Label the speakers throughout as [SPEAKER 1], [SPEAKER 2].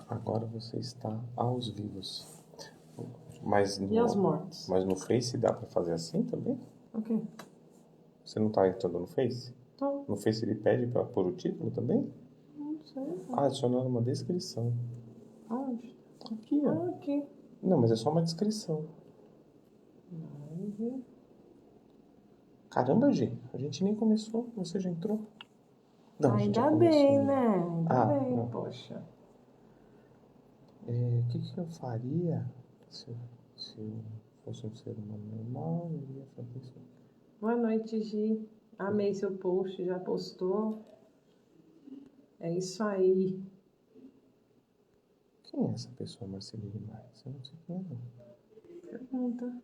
[SPEAKER 1] Agora você está aos vivos. Mas
[SPEAKER 2] E aos mortos?
[SPEAKER 1] Mas no Face dá pra fazer assim também?
[SPEAKER 2] Ok.
[SPEAKER 1] Você não tá entrando no Face?
[SPEAKER 2] Tô.
[SPEAKER 1] No Face ele pede pra pôr o título também?
[SPEAKER 2] Não sei.
[SPEAKER 1] Ah, adicionar uma descrição.
[SPEAKER 2] Aonde?
[SPEAKER 1] Aqui, ó.
[SPEAKER 2] Ah, aqui.
[SPEAKER 1] Não, mas é só uma descrição.
[SPEAKER 2] Live.
[SPEAKER 1] Caramba, Gi, a gente nem começou, você já entrou? Não, a gente já
[SPEAKER 2] Ainda
[SPEAKER 1] começou,
[SPEAKER 2] bem,
[SPEAKER 1] né?
[SPEAKER 2] né? Ainda bem,
[SPEAKER 1] não.
[SPEAKER 2] poxa.
[SPEAKER 1] O que eu faria se eu fosse um ser humano normal? Eu ia fazer isso.
[SPEAKER 2] Boa noite, Gi. Amei seu post, já postou. É isso aí.
[SPEAKER 1] Quem é essa pessoa, Marceline Marques? Eu não sei quem é, não.
[SPEAKER 2] Pergunta.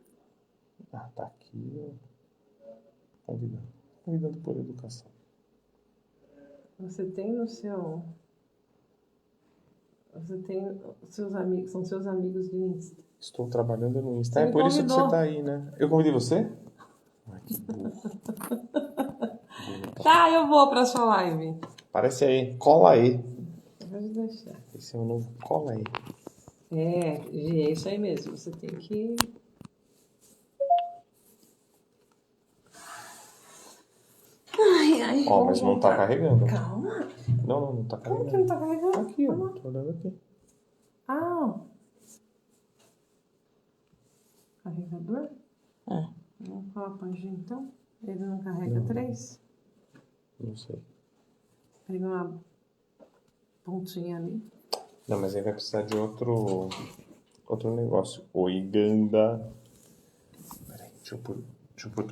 [SPEAKER 1] Ah, tá aqui, ó. Convidando. Convidando por educação.
[SPEAKER 2] Você tem no seu... Você tem seus amigos, são seus amigos do Insta.
[SPEAKER 1] Estou trabalhando no Insta.
[SPEAKER 2] Você
[SPEAKER 1] É
[SPEAKER 2] me
[SPEAKER 1] por isso que
[SPEAKER 2] convidou.
[SPEAKER 1] você tá aí, né? Eu convidei você? Ai, que burro.
[SPEAKER 2] Tá, eu vou pra sua live.
[SPEAKER 1] Aparece aí. Cola aí.
[SPEAKER 2] Pode deixar.
[SPEAKER 1] Esse é o novo Cola aí.
[SPEAKER 2] É, Gi, é isso aí mesmo. Você tem que... Ai,
[SPEAKER 1] Ó, mas não tá carregando.
[SPEAKER 2] Calma.
[SPEAKER 1] Não tá
[SPEAKER 2] Como
[SPEAKER 1] carregando.
[SPEAKER 2] que não tá carregando?
[SPEAKER 1] Aqui, ó.
[SPEAKER 2] Calma.
[SPEAKER 1] Tô olhando aqui.
[SPEAKER 2] Ah. Carregador?
[SPEAKER 1] É.
[SPEAKER 2] Vamos falar pra Gi, então. Ele não carrega
[SPEAKER 1] Não.
[SPEAKER 2] 3?
[SPEAKER 1] Não sei.
[SPEAKER 2] Pega uma pontinha ali.
[SPEAKER 1] Não, mas aí vai precisar de outro negócio. Oi, Ganda. Peraí, deixa eu pôr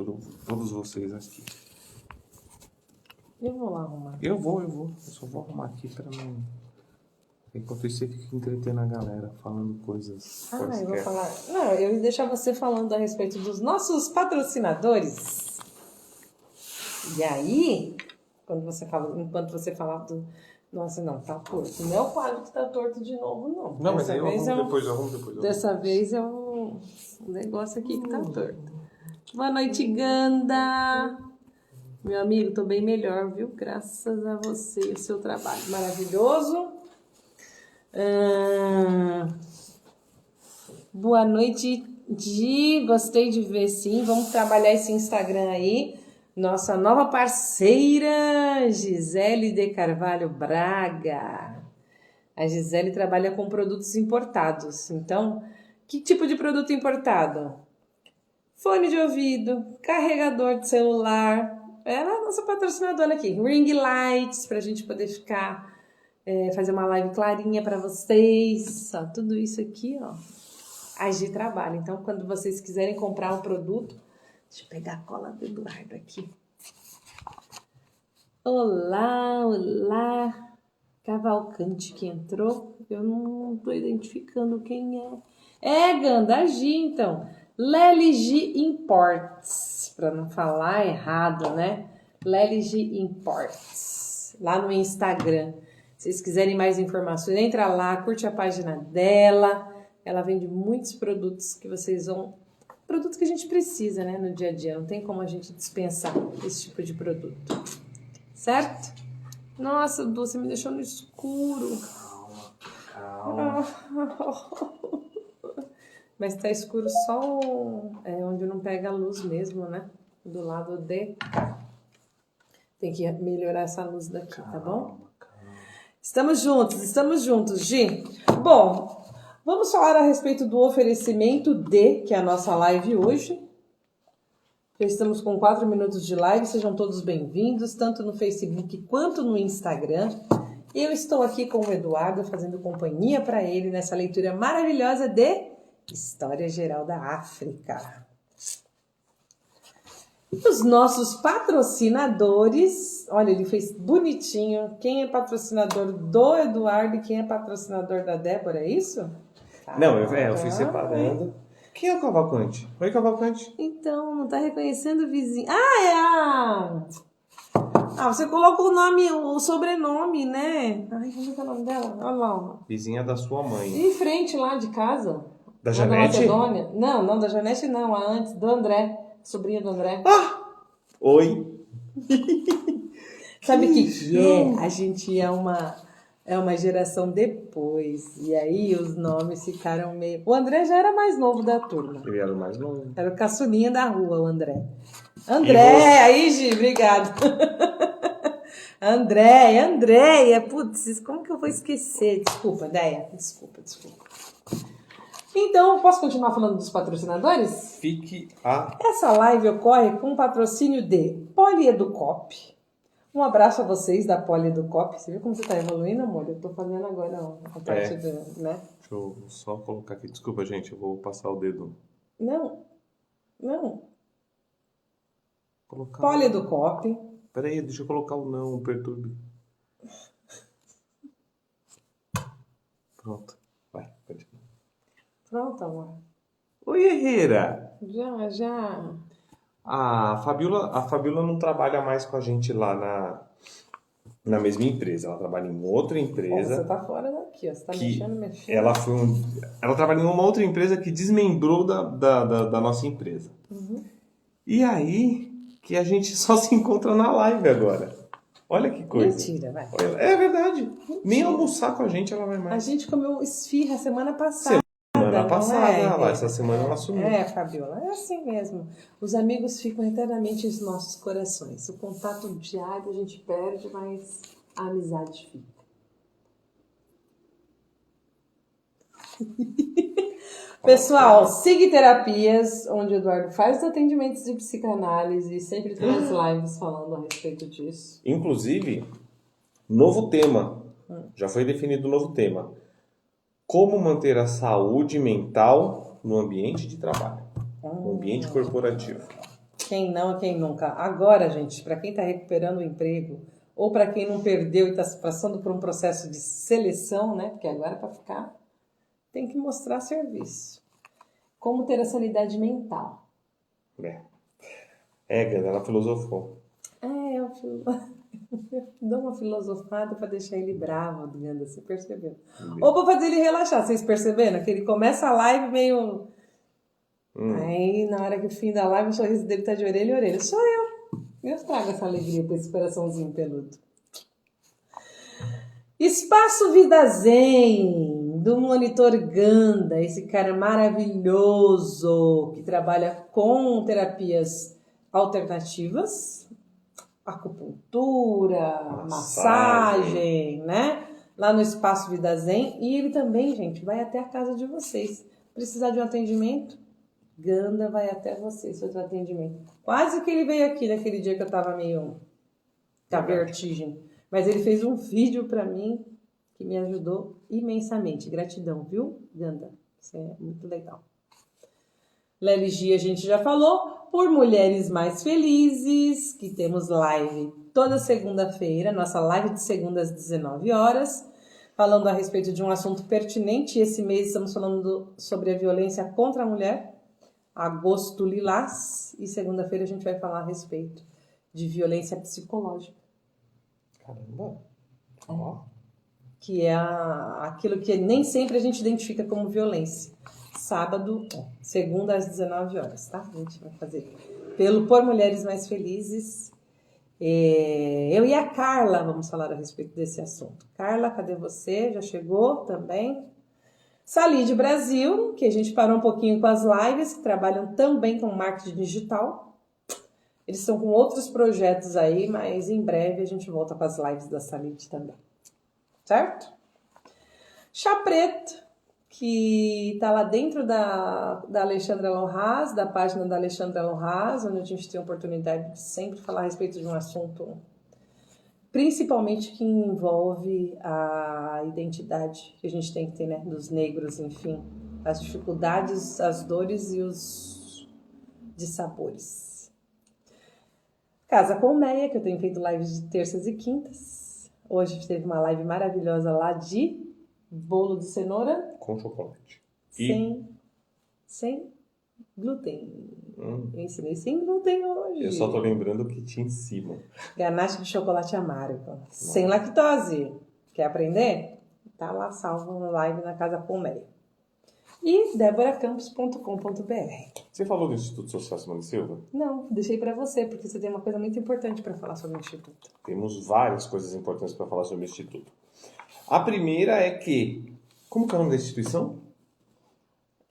[SPEAKER 1] todos vocês aqui.
[SPEAKER 2] Eu vou lá arrumar.
[SPEAKER 1] Eu vou. Eu só vou arrumar aqui pra não... Enquanto isso, você fica entretendo a galera, falando coisas...
[SPEAKER 2] Eu vou falar... Não, eu ia deixar você falando a respeito dos nossos patrocinadores. E aí, enquanto você falava do... Nossa, não, tá torto. Não é o quadro que tá torto de novo, não.
[SPEAKER 1] Não, mas aí eu arrumo depois.
[SPEAKER 2] Dessa vez é o negócio aqui que tá torto. Boa noite, Ganda. Meu amigo, tô bem melhor, viu? Graças a você e o seu trabalho maravilhoso. Boa noite, Gi. Gostei de ver, sim. Vamos trabalhar esse Instagram aí. Nossa nova parceira, Gisele de Carvalho Braga. A Gisele trabalha com produtos importados. Então, que tipo de produto importado? Fone de ouvido, carregador de celular. Ela é a nossa patrocinadora aqui. Ring lights, pra gente poder ficar, fazer uma live clarinha pra vocês. Ó, tudo isso aqui, ó. A Gi trabalha. Então, quando vocês quiserem comprar um produto, deixa eu pegar a cola do Eduardo aqui. Olá. Cavalcante que entrou. Eu não tô identificando quem é. Ganda, a Gi, então. Lely G Imports. Pra não falar errado, né? Lely G Imports. Lá no Instagram. Se vocês quiserem mais informações, entra lá, curte a página dela. Ela vende muitos produtos que vocês vão... Produtos que a gente precisa, né, no dia a dia. Não tem como a gente dispensar esse tipo de produto. Certo? Nossa, Du, você me deixou no escuro.
[SPEAKER 1] Calma.
[SPEAKER 2] Mas tá escuro só onde não pega a luz mesmo, né? Do lado de cá. Tem que melhorar essa luz daqui, tá bom? Estamos juntos, Gi. Bom, vamos falar a respeito do oferecimento que é a nossa live hoje. Já estamos com 4 minutos de live, sejam todos bem-vindos, tanto no Facebook quanto no Instagram. Eu estou aqui com o Eduardo, fazendo companhia para ele nessa leitura maravilhosa de História Geral da África. E os nossos patrocinadores, olha, ele fez bonitinho. Quem é patrocinador do Eduardo e quem é patrocinador da Débora, é isso?
[SPEAKER 1] Não, eu fui separando. Quem é o Cavalcante? Oi, Cavalcante.
[SPEAKER 2] Então, não tá reconhecendo o vizinho. Você coloca o nome, o sobrenome, né? Ai, como é que é o nome dela? Olha lá, ó.
[SPEAKER 1] Vizinha da sua mãe.
[SPEAKER 2] Em frente lá de casa.
[SPEAKER 1] Da
[SPEAKER 2] Lá
[SPEAKER 1] Janete?
[SPEAKER 2] Macedônia. Não, da Janete não, a antes, do André. Sobrinha do André.
[SPEAKER 1] Oi.
[SPEAKER 2] Sabe o que é? A gente é uma É uma geração depois. E aí os nomes ficaram meio... O André já era mais novo da turma.
[SPEAKER 1] Ele era o mais novo.
[SPEAKER 2] Era o caçulinha da rua, o André.
[SPEAKER 1] E
[SPEAKER 2] André! Aí, Gi, obrigado. Andréia. Putz, como que eu vou esquecer? Desculpa, Deia. Desculpa. Então, posso continuar falando dos patrocinadores?
[SPEAKER 1] Fique a...
[SPEAKER 2] Essa live ocorre com patrocínio de Polieducop. Um abraço a vocês da Polieducop. Você viu como você está evoluindo, amor? Eu estou fazendo agora a parte do... né?
[SPEAKER 1] Deixa eu só colocar aqui. Desculpa, gente, eu vou passar o dedo.
[SPEAKER 2] Não.
[SPEAKER 1] Colocar...
[SPEAKER 2] Polieducop.
[SPEAKER 1] Peraí, deixa eu colocar o não, perturbe. Pronto. Vai, continua.
[SPEAKER 2] Pronto, amor.
[SPEAKER 1] Oi, Herrera.
[SPEAKER 2] Já.
[SPEAKER 1] A Fabiola não trabalha mais com a gente lá na mesma empresa. Ela trabalha em outra empresa.
[SPEAKER 2] Você tá fora daqui, ó. Você tá mexendo.
[SPEAKER 1] Ela trabalha em uma outra empresa que desmembrou da nossa empresa.
[SPEAKER 2] Uhum.
[SPEAKER 1] E aí que a gente só se encontra na live agora. Olha que coisa.
[SPEAKER 2] Mentira, vai.
[SPEAKER 1] É verdade. Mentira. Nem almoçar com a gente ela vai mais.
[SPEAKER 2] A gente comeu esfirra semana passada.
[SPEAKER 1] Semana passada, essa semana ela sumiu.
[SPEAKER 2] Fabiola, é assim mesmo. Os amigos ficam eternamente em nossos corações. O contato diário a gente perde, mas a amizade fica. Pessoal, Sig Terapias, onde o Eduardo faz os atendimentos de psicanálise e sempre tem as lives falando a respeito disso.
[SPEAKER 1] Inclusive, novo tema. Já foi definido o novo tema. Como manter a saúde mental no ambiente de trabalho. No ambiente corporativo.
[SPEAKER 2] Quem não, quem nunca. Agora, gente, para quem está recuperando o emprego, ou para quem não perdeu e está passando por um processo de seleção, né? Porque agora para ficar, tem que mostrar serviço. Como ter a sanidade mental.
[SPEAKER 1] Ela filosofou.
[SPEAKER 2] Eu dou uma filosofada para deixar ele bravo, Ganda, você percebeu? Ou para fazer ele relaxar, vocês perceberam? Que ele começa a live meio... Aí, na hora que o fim da live, o sorriso dele tá de orelha em orelha. Sou eu. Eu trago essa alegria para esse coraçãozinho peludo. Espaço Vida Zen, do Monitor Ganda, esse cara maravilhoso que trabalha com terapias alternativas, acupuntura, massagem, né? Lá no Espaço Vida Zen. E ele também, gente, vai até a casa de vocês. Precisar de um atendimento? Ganda vai até vocês, fazer um atendimento. Quase que ele veio aqui naquele dia que eu tava meio com a vertigem. Mas ele fez um vídeo para mim que me ajudou imensamente. Gratidão, viu, Ganda? Isso é muito legal. LLG a gente já falou. Por Mulheres Mais Felizes, que temos live toda segunda-feira. Nossa live de segunda às 19 horas. Falando a respeito de um assunto pertinente. Esse mês estamos falando sobre a violência contra a mulher. Agosto Lilás. E segunda-feira a gente vai falar a respeito de violência psicológica.
[SPEAKER 1] Caramba.
[SPEAKER 2] Que é aquilo que nem sempre a gente identifica como violência. Sábado, segunda às 19 horas, tá? A gente vai fazer pelo Por Mulheres Mais Felizes. Eu e a Carla vamos falar a respeito desse assunto. Carla, cadê você? Já chegou também? Salide Brasil, que a gente parou um pouquinho com as lives, que trabalham também com marketing digital. Eles estão com outros projetos aí, mas em breve a gente volta com as lives da Salide também. Certo? Chá Preto, que está lá dentro da Alexandra Lohas, da página da Alexandra Lohas, onde a gente tem a oportunidade de sempre falar a respeito de um assunto, principalmente que envolve a identidade que a gente tem que ter, né, dos negros, enfim, as dificuldades, as dores e os dissabores. Casa Colmeia, que eu tenho feito lives de terças e quintas. Hoje teve uma live maravilhosa lá de bolo de cenoura.
[SPEAKER 1] Com chocolate.
[SPEAKER 2] Sem glúten. Eu ensinei sem glúten hoje.
[SPEAKER 1] Eu só tô lembrando o que tinha em cima.
[SPEAKER 2] Ganache de chocolate amargo. Sem lactose. Quer aprender? Tá lá salvo no live na Casa Colmeia. E deboracampos.com.br.
[SPEAKER 1] Você falou do Instituto Social Simone Silva?
[SPEAKER 2] Não, deixei para você, porque você tem uma coisa muito importante para falar sobre o Instituto.
[SPEAKER 1] Temos várias coisas importantes para falar sobre o Instituto. A primeira é que... Como que é o nome da instituição?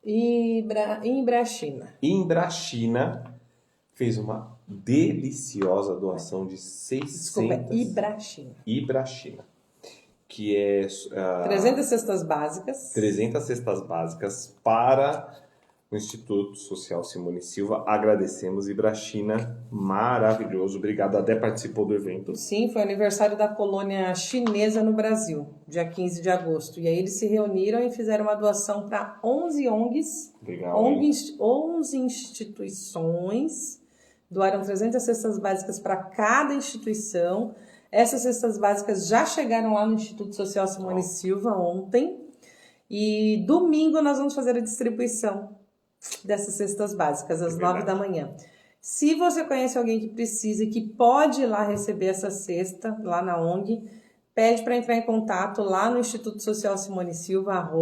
[SPEAKER 2] Imbrachina.
[SPEAKER 1] Imbrachina fez uma deliciosa doação de 600...
[SPEAKER 2] Desculpa, Ibrachina.
[SPEAKER 1] Ibrachina. Que é...
[SPEAKER 2] 300 cestas básicas.
[SPEAKER 1] 300 cestas básicas para o Instituto Social Simone Silva. Agradecemos, Ibrachina. Maravilhoso. Obrigado. A Dé participou do evento.
[SPEAKER 2] Sim, foi aniversário da colônia chinesa no Brasil, dia 15 de agosto. E aí eles se reuniram e fizeram uma doação para 11 ONGs.
[SPEAKER 1] Legal,
[SPEAKER 2] 11 instituições. Doaram 300 cestas básicas para cada instituição. Essas cestas básicas já chegaram lá no Instituto Social Simone Silva ontem. E domingo nós vamos fazer a distribuição dessas cestas básicas, às 9 da manhã. Se você conhece alguém que precisa e que pode ir lá receber essa cesta, lá na ONG, pede para entrar em contato lá no Instituto Social Simone Silva,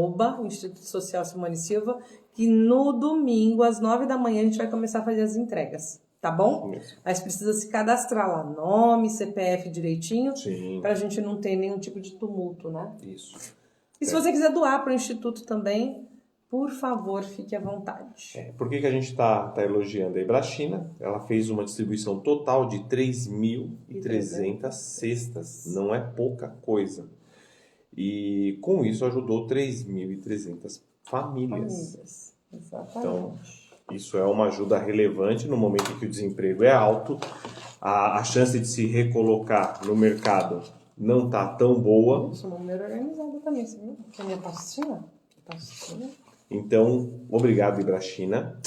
[SPEAKER 2] @Instituto Social Simone Silva, que no domingo, às 9 da manhã, a gente vai começar a fazer as entregas. Tá bom?
[SPEAKER 1] Isso.
[SPEAKER 2] Mas precisa se cadastrar lá, nome, CPF direitinho,
[SPEAKER 1] Sim.
[SPEAKER 2] para a gente não ter nenhum tipo de tumulto, né?
[SPEAKER 1] Isso.
[SPEAKER 2] E se você quiser doar para o Instituto também, por favor, fique à vontade.
[SPEAKER 1] Por que a gente está elogiando a Ibrachina? Ela fez uma distribuição total de 3.300 cestas. Não é pouca coisa. E com isso ajudou 3.300 famílias.
[SPEAKER 2] Exatamente.
[SPEAKER 1] Então, isso é uma ajuda relevante no momento em que o desemprego é alto. A chance de se recolocar no mercado não está tão boa.
[SPEAKER 2] Isso, uma mulher organizada também, você viu? Que é minha pastinha.
[SPEAKER 1] Então, obrigado, Ibrachina.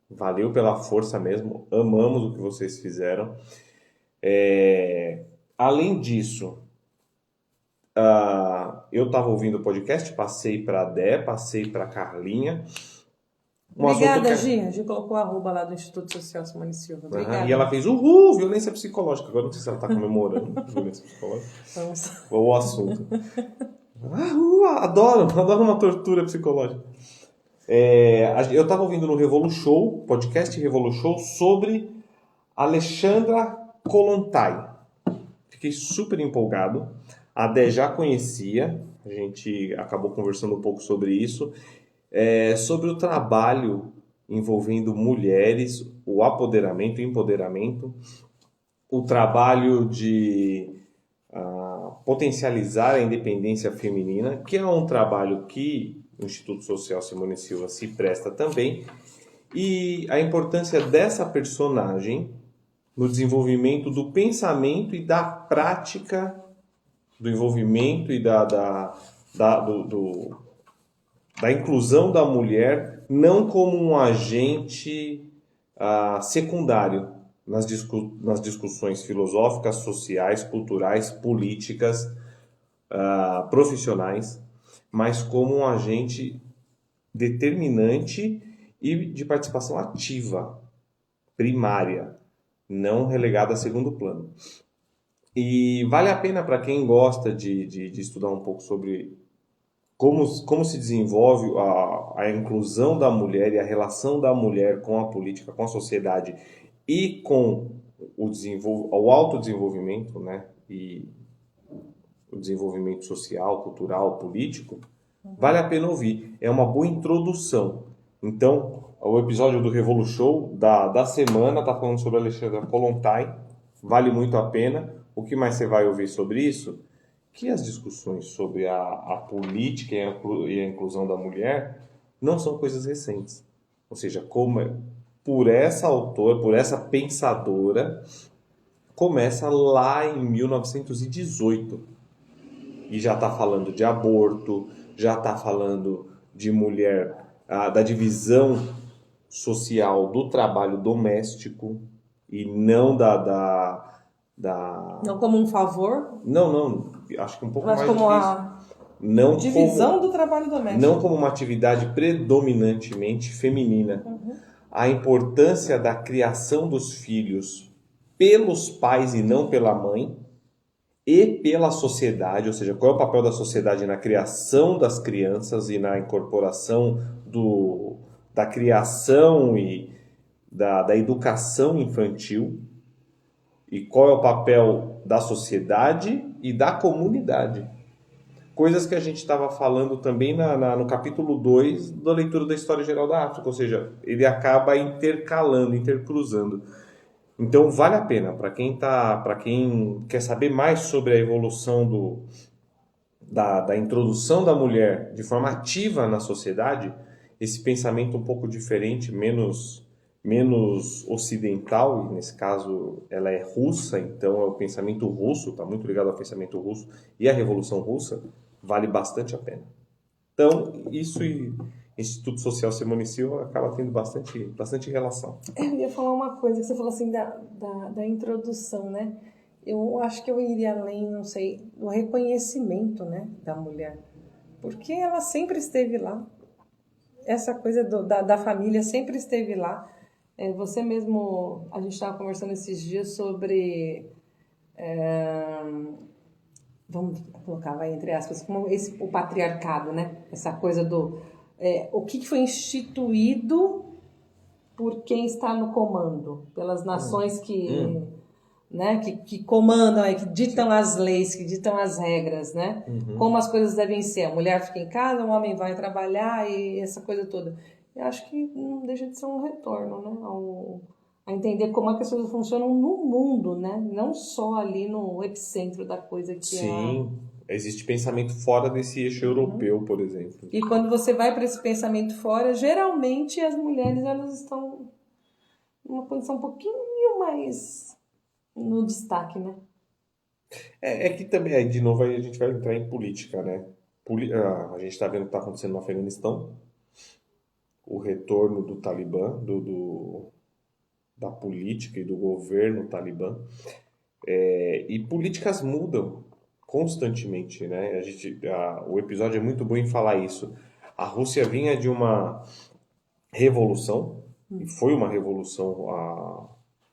[SPEAKER 1] Valeu pela força mesmo. Amamos o que vocês fizeram. Além disso, eu estava ouvindo o podcast, passei para a Dé, passei para a Carlinha.
[SPEAKER 2] Obrigada, Gi. A Gi colocou a @ lá do Instituto Social Simone Silva. Obrigada.
[SPEAKER 1] E ela fez, violência psicológica. Agora não sei se ela está comemorando violência psicológica.
[SPEAKER 2] Vamos.
[SPEAKER 1] Ou o assunto. Adoro uma tortura psicológica. Eu estava ouvindo no Revolu Show, podcast Revolu Show, sobre Alexandra Kollontai. Fiquei super empolgado. A Dé já conhecia, a gente acabou conversando um pouco sobre isso. Sobre o trabalho envolvendo mulheres, o apoderamento, o empoderamento, o trabalho de potencializar a independência feminina, que é um trabalho que o Instituto Social Simone Silva se presta também, e a importância dessa personagem no desenvolvimento do pensamento e da prática do envolvimento e da inclusão da mulher, não como um agente secundário nas discussões filosóficas, sociais, culturais, políticas, profissionais, mas como um agente determinante e de participação ativa, primária, não relegada a segundo plano. E vale a pena para quem gosta de estudar um pouco sobre como se desenvolve a inclusão da mulher e a relação da mulher com a política, com a sociedade e com o autodesenvolvimento, né? E o desenvolvimento social, cultural, político, vale a pena ouvir. É uma boa introdução. Então, o episódio do Revolu Show da semana está falando sobre a Alexandra Kollontai. Vale muito a pena. O que mais você vai ouvir sobre isso? Que as discussões sobre a política e a inclusão da mulher não são coisas recentes. Ou seja, por essa autora, por essa pensadora, começa lá em 1918. E já está falando de aborto, já está falando de mulher, da divisão social do trabalho doméstico e não
[SPEAKER 2] Não como um favor?
[SPEAKER 1] Não, acho que um pouco
[SPEAKER 2] mas
[SPEAKER 1] mais
[SPEAKER 2] como
[SPEAKER 1] não
[SPEAKER 2] divisão do trabalho doméstico.
[SPEAKER 1] Não como uma atividade predominantemente feminina.
[SPEAKER 2] Uhum.
[SPEAKER 1] A importância da criação dos filhos pelos pais e não pela mãe e pela sociedade, ou seja, qual é o papel da sociedade na criação das crianças e na incorporação da criação e da educação infantil, e qual é o papel da sociedade e da comunidade. coisas que a gente estava falando também no capítulo 2 da leitura da História Geral da África, ou seja, ele acaba intercalando, intercruzando. Então vale a pena para quem quer saber mais sobre a evolução da introdução da mulher de forma ativa na sociedade, esse pensamento um pouco diferente, menos ocidental, e nesse caso ela é russa, então é o pensamento russo, está muito ligado ao pensamento russo e à Revolução Russa, vale bastante a pena. Então, isso e Instituto Social Simone Silva acaba tendo bastante relação.
[SPEAKER 2] Eu ia falar uma coisa, que você falou assim da introdução, né? Eu acho que eu iria além, não sei, do reconhecimento, né, da mulher. Porque ela sempre esteve lá. Essa coisa da família sempre esteve lá. Você mesmo, a gente estava conversando esses dias sobre, vamos colocar, vai entre aspas, como o patriarcado, né? Essa coisa o que foi instituído por quem está no comando, pelas nações né, que comandam, que ditam as leis, que ditam as regras, né? Como as coisas devem ser. A mulher fica em casa, o homem vai trabalhar e essa coisa toda. Eu acho que não deixa de ser um retorno, né? A entender como é que as coisas funcionam no mundo, né? Não só ali no epicentro da coisa que
[SPEAKER 1] Sim, existe pensamento fora desse eixo europeu, por exemplo.
[SPEAKER 2] E quando você vai para esse pensamento fora, geralmente as mulheres elas estão numa condição um pouquinho mais no destaque, né?
[SPEAKER 1] É que também, aí, de novo, aí a gente vai entrar em política, né? A gente está vendo o que está acontecendo no Afeganistão, o retorno do Talibã, da política e do governo Talibã. E políticas mudam constantemente, né? O episódio é muito bom em falar isso. A Rússia vinha de uma revolução, e foi uma revolução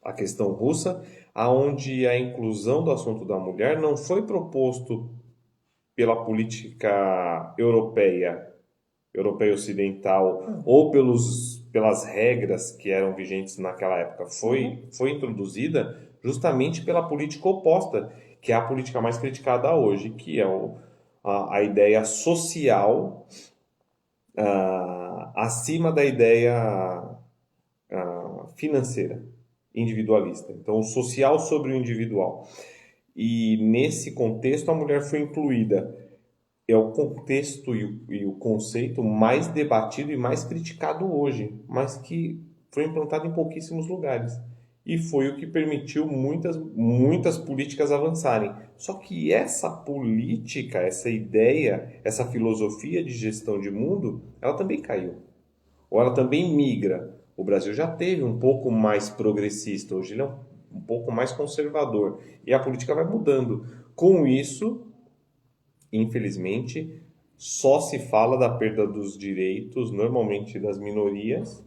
[SPEAKER 1] a questão russa, aonde a inclusão do assunto da mulher não foi proposto pela política europeia ocidental, ou pelas regras que eram vigentes naquela época. Foi introduzida justamente pela política oposta, que é a política mais criticada hoje, que é a ideia social acima da ideia financeira, individualista. Então, o social sobre o individual. E nesse contexto, a mulher foi incluída. É o contexto e o conceito mais debatido e mais criticado hoje, mas que foi implantado em pouquíssimos lugares. E foi o que permitiu muitas políticas avançarem. Só que essa política, essa ideia, essa filosofia de gestão de mundo, ela também caiu. Ou ela também migra. O Brasil já teve um pouco mais progressista, hoje ele é um pouco mais conservador. E a política vai mudando. Com isso, infelizmente, só se fala da perda dos direitos, normalmente das minorias,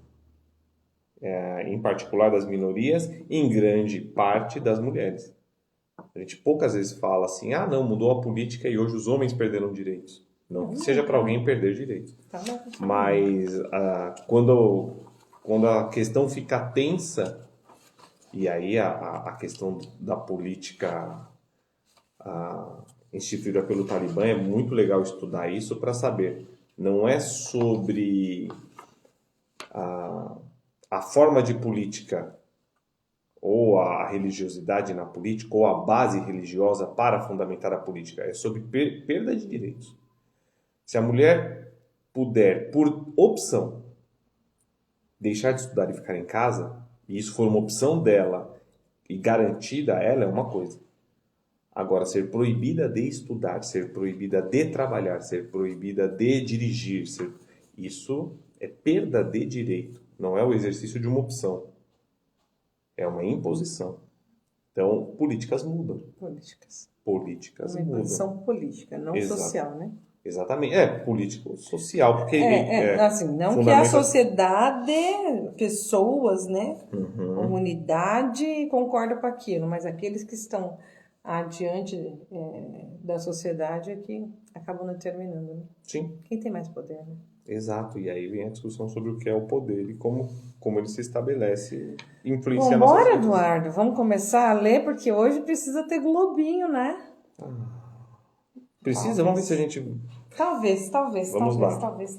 [SPEAKER 1] em particular das minorias, em grande parte das mulheres. A gente poucas vezes fala assim, não, mudou a política e hoje os homens perderam direitos. Não que seja para alguém perder direitos. Mas quando a questão fica tensa, e aí a questão da política instituída pelo Talibã, é muito legal estudar isso para saber. Não é sobre a forma de política ou a religiosidade na política ou a base religiosa para fundamentar a política. É sobre perda de direitos. Se a mulher puder, por opção, deixar de estudar e ficar em casa, e isso for uma opção dela e garantida a ela, é uma coisa. Agora, ser proibida de estudar, ser proibida de trabalhar, ser proibida de dirigir, isso é perda de direito. Não é o exercício de uma opção. É uma imposição. Então, políticas mudam. Políticas mudam.
[SPEAKER 2] Uma imposição política, não social, né?
[SPEAKER 1] Exatamente. Político, social, porque
[SPEAKER 2] assim, não que a sociedade, pessoas, né, comunidade concorda com aquilo, mas aqueles que estão adiante da sociedade é que acabam determinando, né?
[SPEAKER 1] Sim.
[SPEAKER 2] Quem tem mais poder, né?
[SPEAKER 1] Exato, e aí vem a discussão sobre o que é o poder e como ele se estabelece e influencia
[SPEAKER 2] Bom,
[SPEAKER 1] a
[SPEAKER 2] bora,
[SPEAKER 1] nossa vida.
[SPEAKER 2] Eduardo, vamos começar a ler, porque hoje precisa ter globinho, né?
[SPEAKER 1] Precisa? Vamos ver se a gente...
[SPEAKER 2] Talvez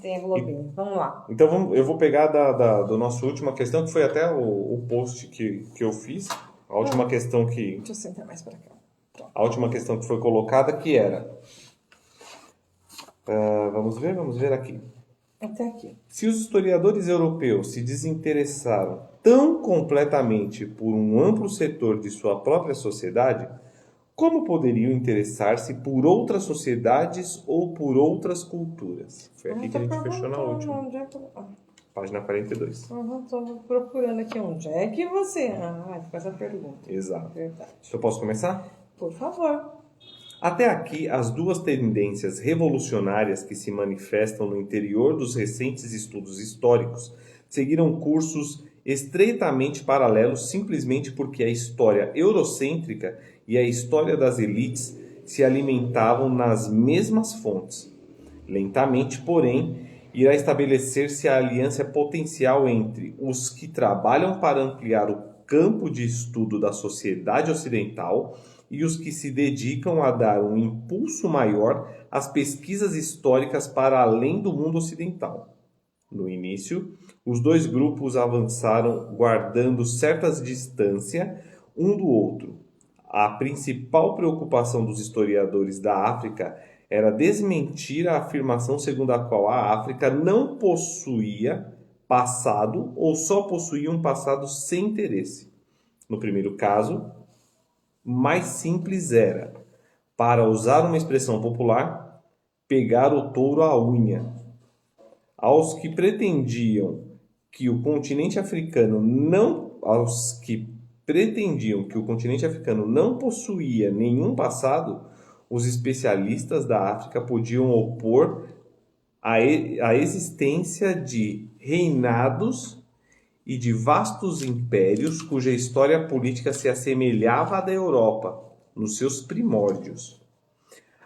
[SPEAKER 2] tenha globinho. Vamos lá.
[SPEAKER 1] Então eu vou pegar do nosso última questão, que foi até o post que eu fiz. A última questão que...
[SPEAKER 2] Deixa eu sentar mais pra cá. Pronto.
[SPEAKER 1] A última questão que foi colocada, que era... vamos ver aqui.
[SPEAKER 2] Até aqui.
[SPEAKER 1] Se os historiadores europeus se desinteressaram tão completamente por um amplo setor de sua própria sociedade, como poderiam interessar-se por outras sociedades ou por outras culturas? Foi aqui que a gente fechou na última. Página 42.
[SPEAKER 2] Estou procurando aqui onde é que você... faz a pergunta.
[SPEAKER 1] Exato.
[SPEAKER 2] Verdade.
[SPEAKER 1] Eu posso começar?
[SPEAKER 2] Por favor.
[SPEAKER 1] Até aqui, as duas tendências revolucionárias que se manifestam no interior dos recentes estudos históricos seguiram cursos estreitamente paralelos simplesmente porque a história eurocêntrica e a história das elites se alimentavam nas mesmas fontes. Lentamente, porém, irá estabelecer-se a aliança potencial entre os que trabalham para ampliar o campo de estudo da sociedade ocidental e os que se dedicam a dar um impulso maior às pesquisas históricas para além do mundo ocidental. No início, os dois grupos avançaram guardando certa distância um do outro. A principal preocupação dos historiadores da África era desmentir a afirmação segundo a qual a África não possuía passado ou só possuía um passado sem interesse. No primeiro caso, mais simples era, para usar uma expressão popular, pegar o touro à unha. Aos que pretendiam que o continente africano não possuía nenhum passado, os especialistas da África podiam opor a existência de reinados e de vastos impérios cuja história política se assemelhava à da Europa, nos seus primórdios.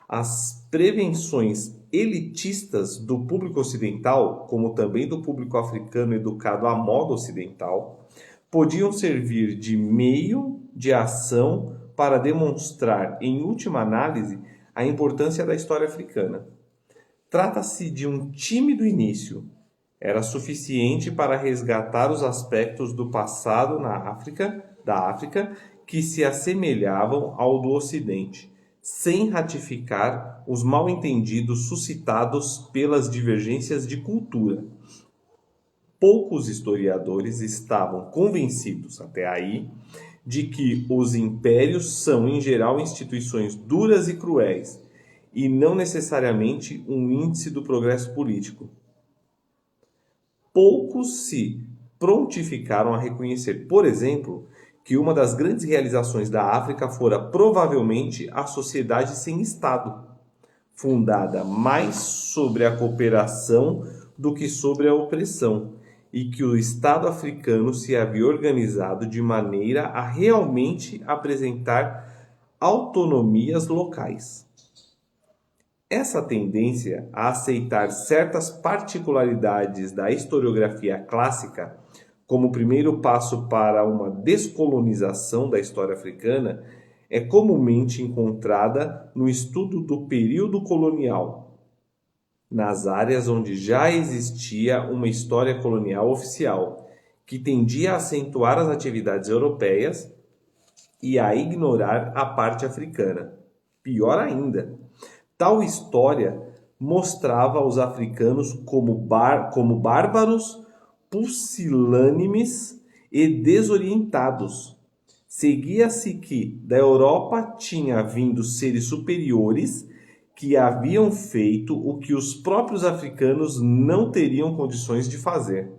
[SPEAKER 1] As prevenções elitistas do público ocidental, como também do público africano educado à moda ocidental, podiam servir de meio de ação para demonstrar, em última análise, a importância da história africana. Trata-se de um tímido início. Era suficiente para resgatar os aspectos do passado da África que se assemelhavam ao do Ocidente, sem ratificar os mal-entendidos suscitados pelas divergências de cultura. Poucos historiadores estavam convencidos, até aí, de que os impérios são, em geral, instituições duras e cruéis, e não necessariamente um índice do progresso político. Poucos se prontificaram a reconhecer, por exemplo, que uma das grandes realizações da África fora provavelmente a sociedade sem Estado, fundada mais sobre a cooperação do que sobre a opressão, e que o Estado africano se havia organizado de maneira a realmente apresentar autonomias locais. Essa tendência a aceitar certas particularidades da historiografia clássica como primeiro passo para uma descolonização da história africana é comumente encontrada no estudo do período colonial, nas áreas onde já existia uma história colonial oficial, que tendia a acentuar as atividades europeias e a ignorar a parte africana. Pior ainda, tal história mostrava os africanos como bárbaros, pusilânimes e desorientados. Seguia-se que da Europa tinha vindo seres superiores que haviam feito o que os próprios africanos não teriam condições de fazer.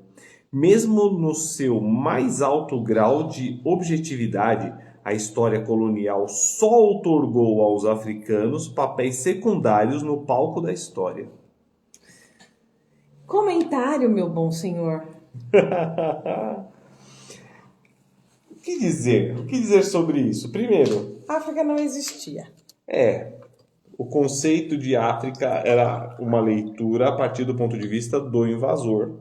[SPEAKER 1] Mesmo no seu mais alto grau de objetividade, a história colonial só outorgou aos africanos papéis secundários no palco da história.
[SPEAKER 2] Comentário, meu bom senhor.
[SPEAKER 1] O que dizer? O que dizer sobre isso? Primeiro,
[SPEAKER 2] A África não existia.
[SPEAKER 1] O conceito de África era uma leitura a partir do ponto de vista do invasor.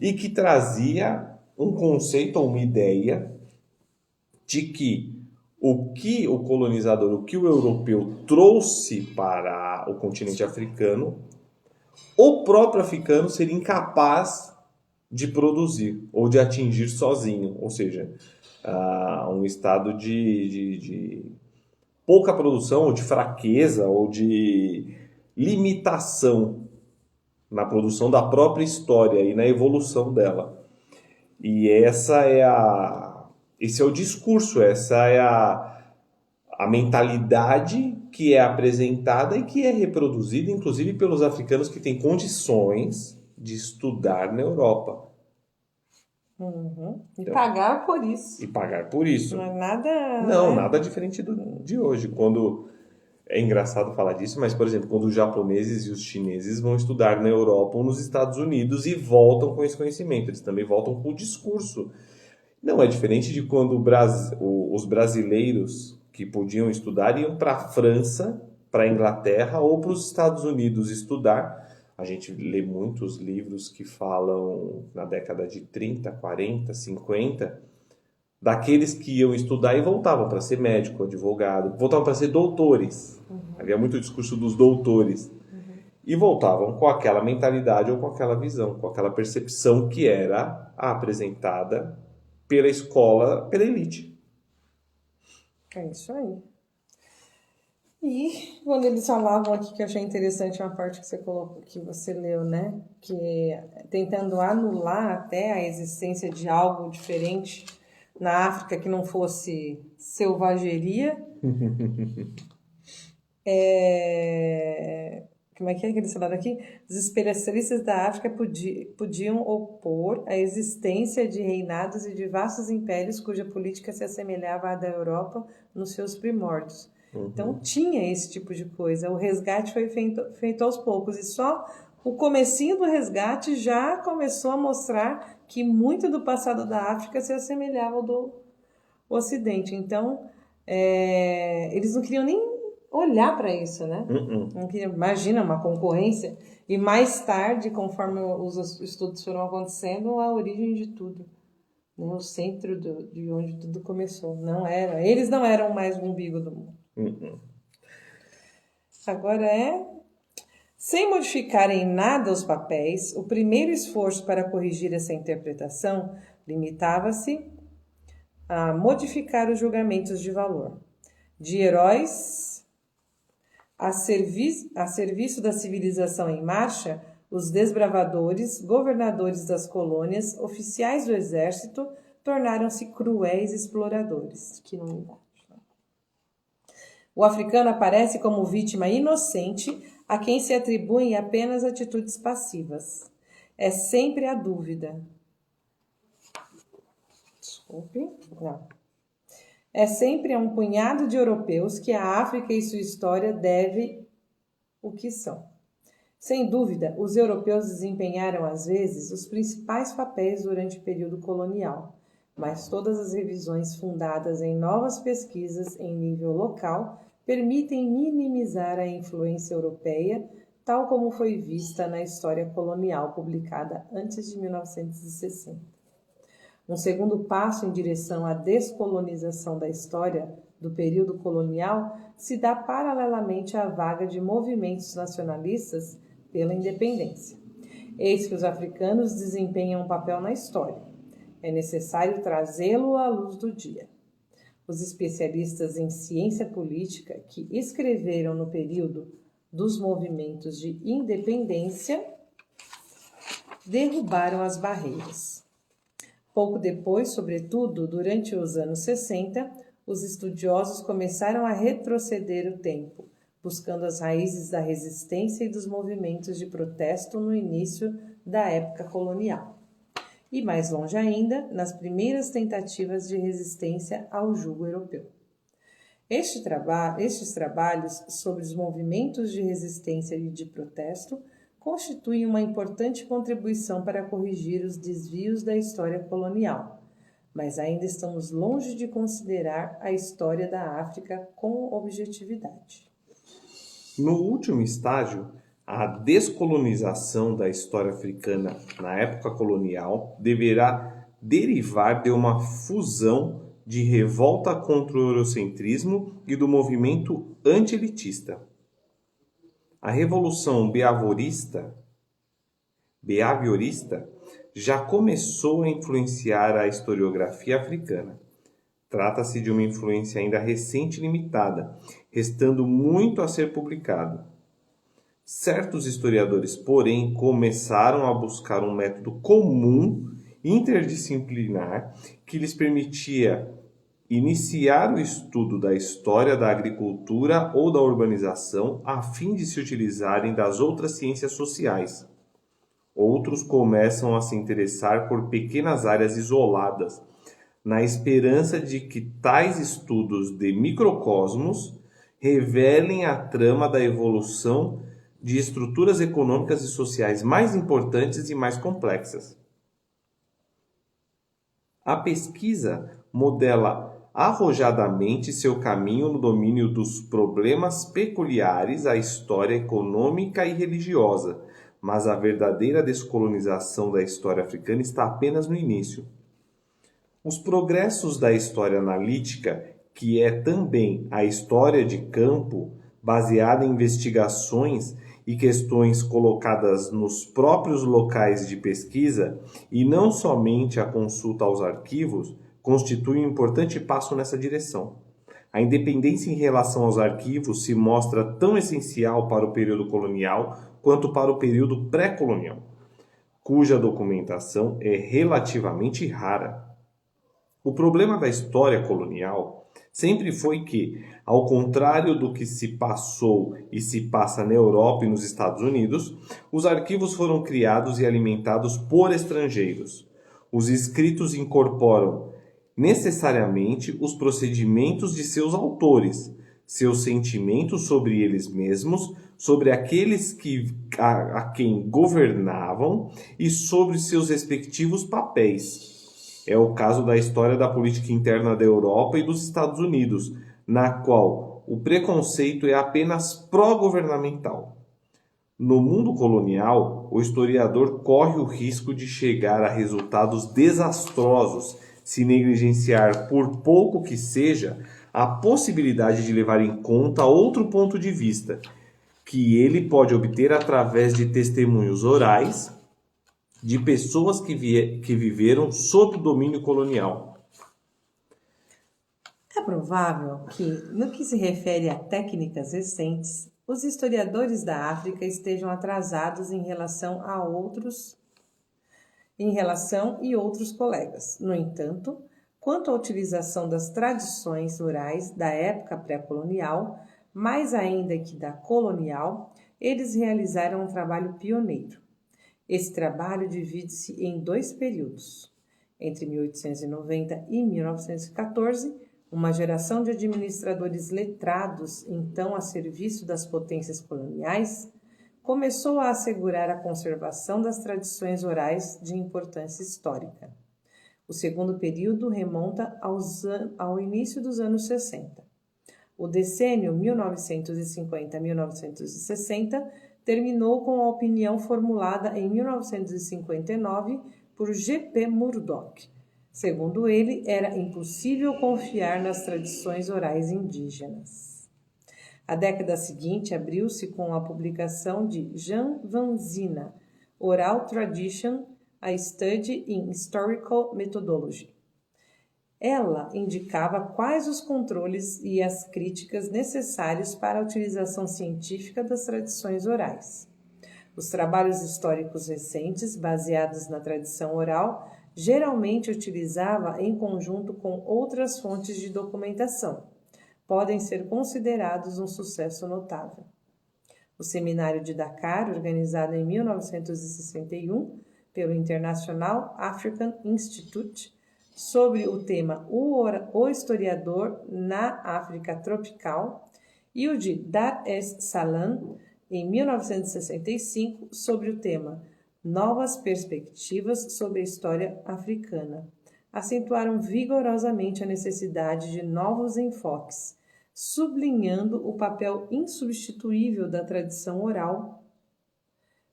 [SPEAKER 1] E que trazia um conceito ou uma ideia de que o que o colonizador, o que o europeu trouxe para o continente africano, o próprio africano seria incapaz de produzir ou de atingir sozinho, ou seja, um estado de pouca produção, ou de fraqueza, ou de limitação na produção da própria história e na evolução dela. E esse é o discurso, essa é a mentalidade que é apresentada e que é reproduzida, inclusive pelos africanos que têm condições de estudar na Europa.
[SPEAKER 2] Uhum. E pagar por isso.
[SPEAKER 1] E pagar por isso.
[SPEAKER 2] Não é nada...
[SPEAKER 1] Não, nada diferente de hoje. Quando é engraçado falar disso, mas, por exemplo, quando os japoneses e os chineses vão estudar na Europa ou nos Estados Unidos e voltam com esse conhecimento, eles também voltam com o discurso. Não é diferente de quando os brasileiros que podiam estudar iam para a França, para a Inglaterra ou para os Estados Unidos estudar. A gente lê muitos livros que falam na década de 30, 40, 50, daqueles que iam estudar e voltavam para ser médico, advogado, voltavam para ser doutores. Havia muito discurso dos doutores. E voltavam com aquela mentalidade ou com aquela visão, com aquela percepção que era apresentada pela escola, pela elite.
[SPEAKER 2] É isso aí. E quando eles falavam aqui, que eu achei interessante uma parte que você colocou, que você leu, né? Que tentando anular até a existência de algo diferente na África que não fosse selvageria. Como é que eles falaram aqui? Os especialistas da África podiam opor a existência de reinados e de vastos impérios cuja política se assemelhava à da Europa nos seus primórdios. Então tinha esse tipo de coisa. O resgate foi feito aos poucos e só o comecinho do resgate já começou a mostrar que muito do passado da África se assemelhava ao do Ocidente. Então eles não queriam nem olhar para isso, né? Não queriam, imagina uma concorrência. E mais tarde, conforme os estudos foram acontecendo, a origem de tudo, né? O centro de onde tudo começou. Eles não eram mais o umbigo do mundo. Agora sem modificar em nada os papéis, o primeiro esforço para corrigir essa interpretação limitava-se a modificar os julgamentos de valor. De heróis a serviço da civilização em marcha, os desbravadores, governadores das colônias, oficiais do exército, tornaram-se cruéis exploradores. Que novidade. O africano aparece como vítima inocente a quem se atribuem apenas atitudes passivas. É sempre a dúvida. Desculpe, não. É sempre a um punhado de europeus que a África e sua história deve o que são. Sem dúvida, os europeus desempenharam às vezes os principais papéis durante o período colonial, mas todas as revisões fundadas em novas pesquisas em nível local permitem minimizar a influência europeia, tal como foi vista na história colonial publicada antes de 1960. Um segundo passo em direção à descolonização da história do período colonial se dá paralelamente à vaga de movimentos nacionalistas pela independência. Eis que os africanos desempenham um papel na história. É necessário trazê-lo à luz do dia. Os especialistas em ciência política que escreveram no período dos movimentos de independência derrubaram as barreiras. Pouco depois, sobretudo durante os anos 60, os estudiosos começaram a retroceder o tempo, buscando as raízes da resistência e dos movimentos de protesto no início da época colonial. E mais longe ainda, nas primeiras tentativas de resistência ao jugo europeu. Estes trabalhos sobre os movimentos de resistência e de protesto constituem uma importante contribuição para corrigir os desvios da história colonial, mas ainda estamos longe de considerar a história da África com objetividade.
[SPEAKER 1] No último estágio, a descolonização da história africana na época colonial deverá derivar de uma fusão de revolta contra o eurocentrismo e do movimento anti-elitista. A Revolução behaviorista já começou a influenciar a historiografia africana. Trata-se de uma influência ainda recente e limitada, restando muito a ser publicado. Certos historiadores, porém, começaram a buscar um método comum, interdisciplinar, que lhes permitia iniciar o estudo da história da agricultura ou da urbanização a fim de se utilizarem das outras ciências sociais. Outros começam a se interessar por pequenas áreas isoladas, na esperança de que tais estudos de microcosmos revelem a trama da evolução de estruturas econômicas e sociais mais importantes e mais complexas. A pesquisa modela arrojadamente seu caminho no domínio dos problemas peculiares à história econômica e religiosa, mas a verdadeira descolonização da história africana está apenas no início. Os progressos da história analítica, que é também a história de campo, baseada em investigações e questões colocadas nos próprios locais de pesquisa, e não somente a consulta aos arquivos, constitui um importante passo nessa direção. A independência em relação aos arquivos se mostra tão essencial para o período colonial quanto para o período pré-colonial, cuja documentação é relativamente rara. O problema da história colonial sempre foi que, ao contrário do que se passou e se passa na Europa e nos Estados Unidos, os arquivos foram criados e alimentados por estrangeiros. Os escritos incorporam necessariamente os procedimentos de seus autores, seus sentimentos sobre eles mesmos, sobre aqueles a quem governavam e sobre seus respectivos papéis. É o caso da história da política interna da Europa e dos Estados Unidos, na qual o preconceito é apenas pró-governamental. No mundo colonial, o historiador corre o risco de chegar a resultados desastrosos se negligenciar, por pouco que seja, a possibilidade de levar em conta outro ponto de vista, que ele pode obter através de testemunhos orais de pessoas que viveram sob o domínio colonial.
[SPEAKER 2] É provável que, no que se refere a técnicas recentes, os historiadores da África estejam atrasados em relação e outros colegas. No entanto, quanto à utilização das tradições orais da época pré-colonial, mais ainda que da colonial, eles realizaram um trabalho pioneiro. Esse trabalho divide-se em dois períodos. Entre 1890 e 1914, uma geração de administradores letrados, então a serviço das potências coloniais, começou a assegurar a conservação das tradições orais de importância histórica. O segundo período remonta ao início dos anos 60. O decênio 1950-1960 terminou com a opinião formulada em 1959 por G.P. Murdoch. Segundo ele, era impossível confiar nas tradições orais indígenas. A década seguinte abriu-se com a publicação de Jean Van Zina, Oral Tradition, a Study in Historical Methodology. Ela indicava quais os controles e as críticas necessários para a utilização científica das tradições orais. Os trabalhos históricos recentes, baseados na tradição oral, geralmente utilizava em conjunto com outras fontes de documentação. Podem ser considerados um sucesso notável. O Seminário de Dakar, organizado em 1961 pelo International African Institute, sobre o tema O Historiador na África Tropical, e o de Dar es Salaam, em 1965, sobre o tema Novas Perspectivas sobre a História Africana, acentuaram vigorosamente a necessidade de novos enfoques, sublinhando o papel insubstituível da tradição oral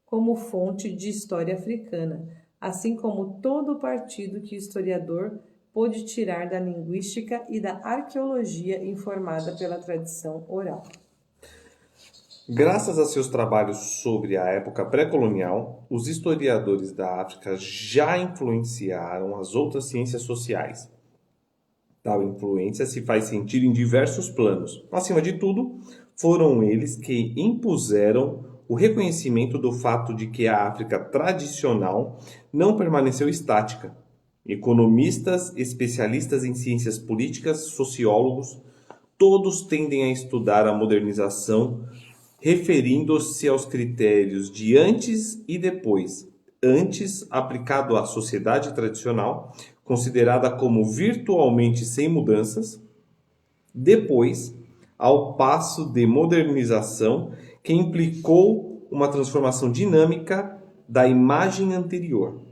[SPEAKER 2] como fonte de história africana, assim como todo o partido que o historiador pôde tirar da linguística e da arqueologia informada pela tradição oral.
[SPEAKER 1] Graças a seus trabalhos sobre a época pré-colonial, os historiadores da África já influenciaram as outras ciências sociais. Tal influência se faz sentir em diversos planos. Acima de tudo, foram eles que impuseram o reconhecimento do fato de que a África tradicional não permaneceu estática. Economistas, especialistas em ciências políticas, sociólogos, todos tendem a estudar a modernização, referindo-se aos critérios de antes e depois. Antes, aplicado à sociedade tradicional, considerada como virtualmente sem mudanças. Depois, ao passo de modernização, que implicou uma transformação dinâmica da imagem anterior.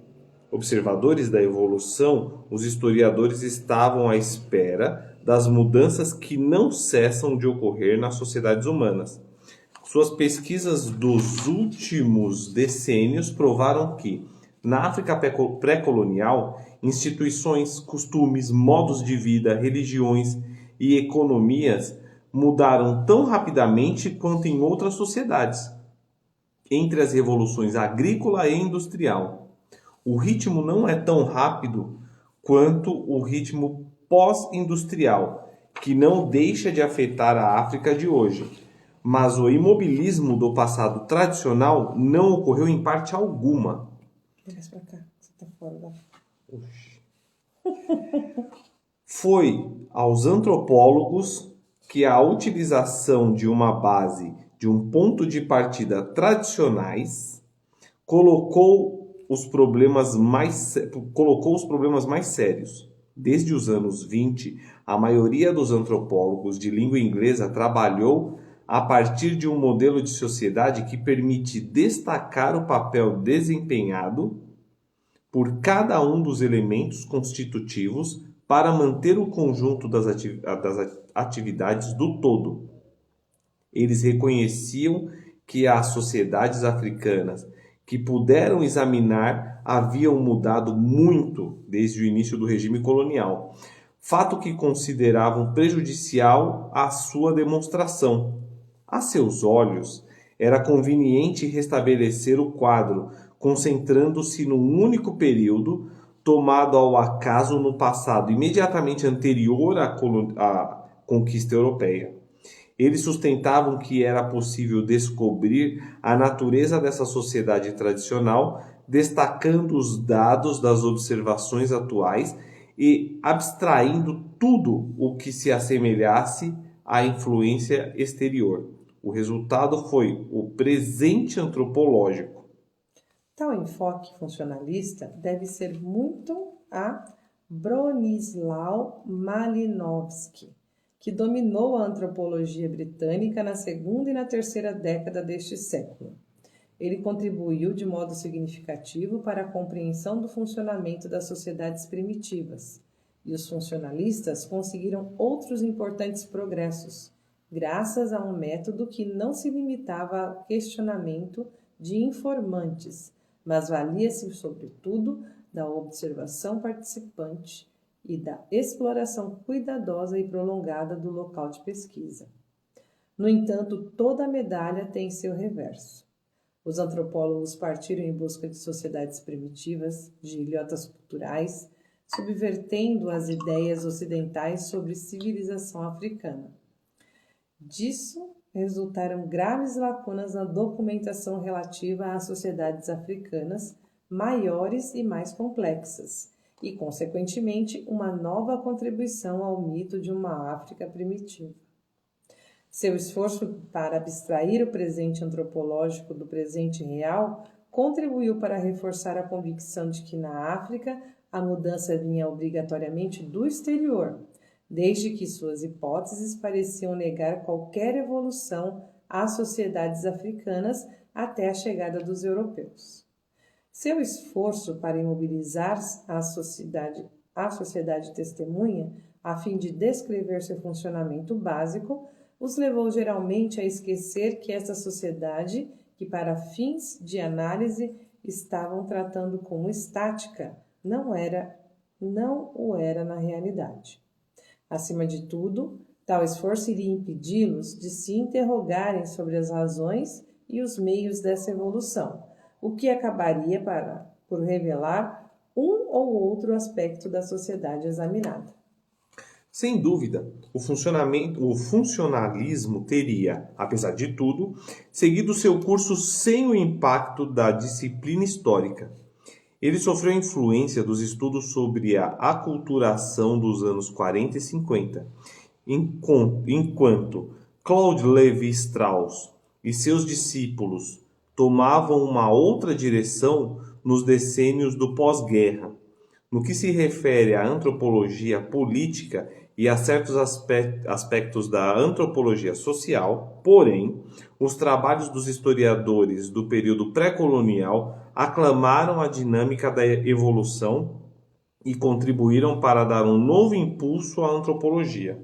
[SPEAKER 1] Observadores da evolução, os historiadores estavam à espera das mudanças que não cessam de ocorrer nas sociedades humanas. Suas pesquisas dos últimos decênios provaram que, na África pré-colonial, instituições, costumes, modos de vida, religiões e economias mudaram tão rapidamente quanto em outras sociedades. Entre as revoluções agrícola e industrial, o ritmo não é tão rápido quanto o ritmo pós-industrial, que não deixa de afetar a África de hoje. Mas o imobilismo do passado tradicional não ocorreu em parte alguma.
[SPEAKER 2] Traz pra cá, você tá fora da...
[SPEAKER 1] Foi aos antropólogos que a utilização de uma base, de um ponto de partida tradicionais, colocou os problemas mais sérios. Desde os anos 20, a maioria dos antropólogos de língua inglesa trabalhou a partir de um modelo de sociedade que permite destacar o papel desempenhado por cada um dos elementos constitutivos para manter o conjunto das atividades do todo. Eles reconheciam que as sociedades africanas que puderam examinar haviam mudado muito desde o início do regime colonial, fato que consideravam prejudicial à sua demonstração. A seus olhos, era conveniente restabelecer o quadro, concentrando-se num único período, tomado ao acaso no passado imediatamente anterior à conquista europeia. Eles sustentavam que era possível descobrir a natureza dessa sociedade tradicional, destacando os dados das observações atuais e abstraindo tudo o que se assemelhasse à influência exterior. O resultado foi o presente antropológico.
[SPEAKER 2] Tal enfoque funcionalista deve ser muito a Bronisław Malinowski, que dominou a antropologia britânica na segunda e na terceira década deste século. Ele contribuiu de modo significativo para a compreensão do funcionamento das sociedades primitivas, e os funcionalistas conseguiram outros importantes progressos, graças a um método que não se limitava ao questionamento de informantes, mas valia-se, sobretudo, da observação participante e da exploração cuidadosa e prolongada do local de pesquisa. No entanto, toda a medalha tem seu reverso. Os antropólogos partiram em busca de sociedades primitivas, de ilhotas culturais, subvertendo as ideias ocidentais sobre civilização africana. Disso resultaram graves lacunas na documentação relativa às sociedades africanas maiores e mais complexas, e, consequentemente, uma nova contribuição ao mito de uma África primitiva. Seu esforço para abstrair o presente antropológico do presente real contribuiu para reforçar a convicção de que na África a mudança vinha obrigatoriamente do exterior, desde que suas hipóteses pareciam negar qualquer evolução às sociedades africanas até a chegada dos europeus. Seu esforço para imobilizar a sociedade testemunha, a fim de descrever seu funcionamento básico, os levou geralmente a esquecer que essa sociedade, que para fins de análise estavam tratando como estática, não era Não o era na realidade. Acima de tudo, tal esforço iria impedi-los de se interrogarem sobre as razões e os meios dessa evolução, o que acabaria por revelar um ou outro aspecto da sociedade examinada.
[SPEAKER 1] Sem dúvida, o funcionalismo teria, apesar de tudo, seguido seu curso sem o impacto da disciplina histórica. Ele sofreu a influência dos estudos sobre a aculturação dos anos 40 e 50, enquanto Claude Lévi-Strauss e seus discípulos tomavam uma outra direção nos decênios do pós-guerra. No que se refere à antropologia política e a certos aspectos da antropologia social, porém, os trabalhos dos historiadores do período pré-colonial aclamaram a dinâmica da evolução e contribuíram para dar um novo impulso à antropologia.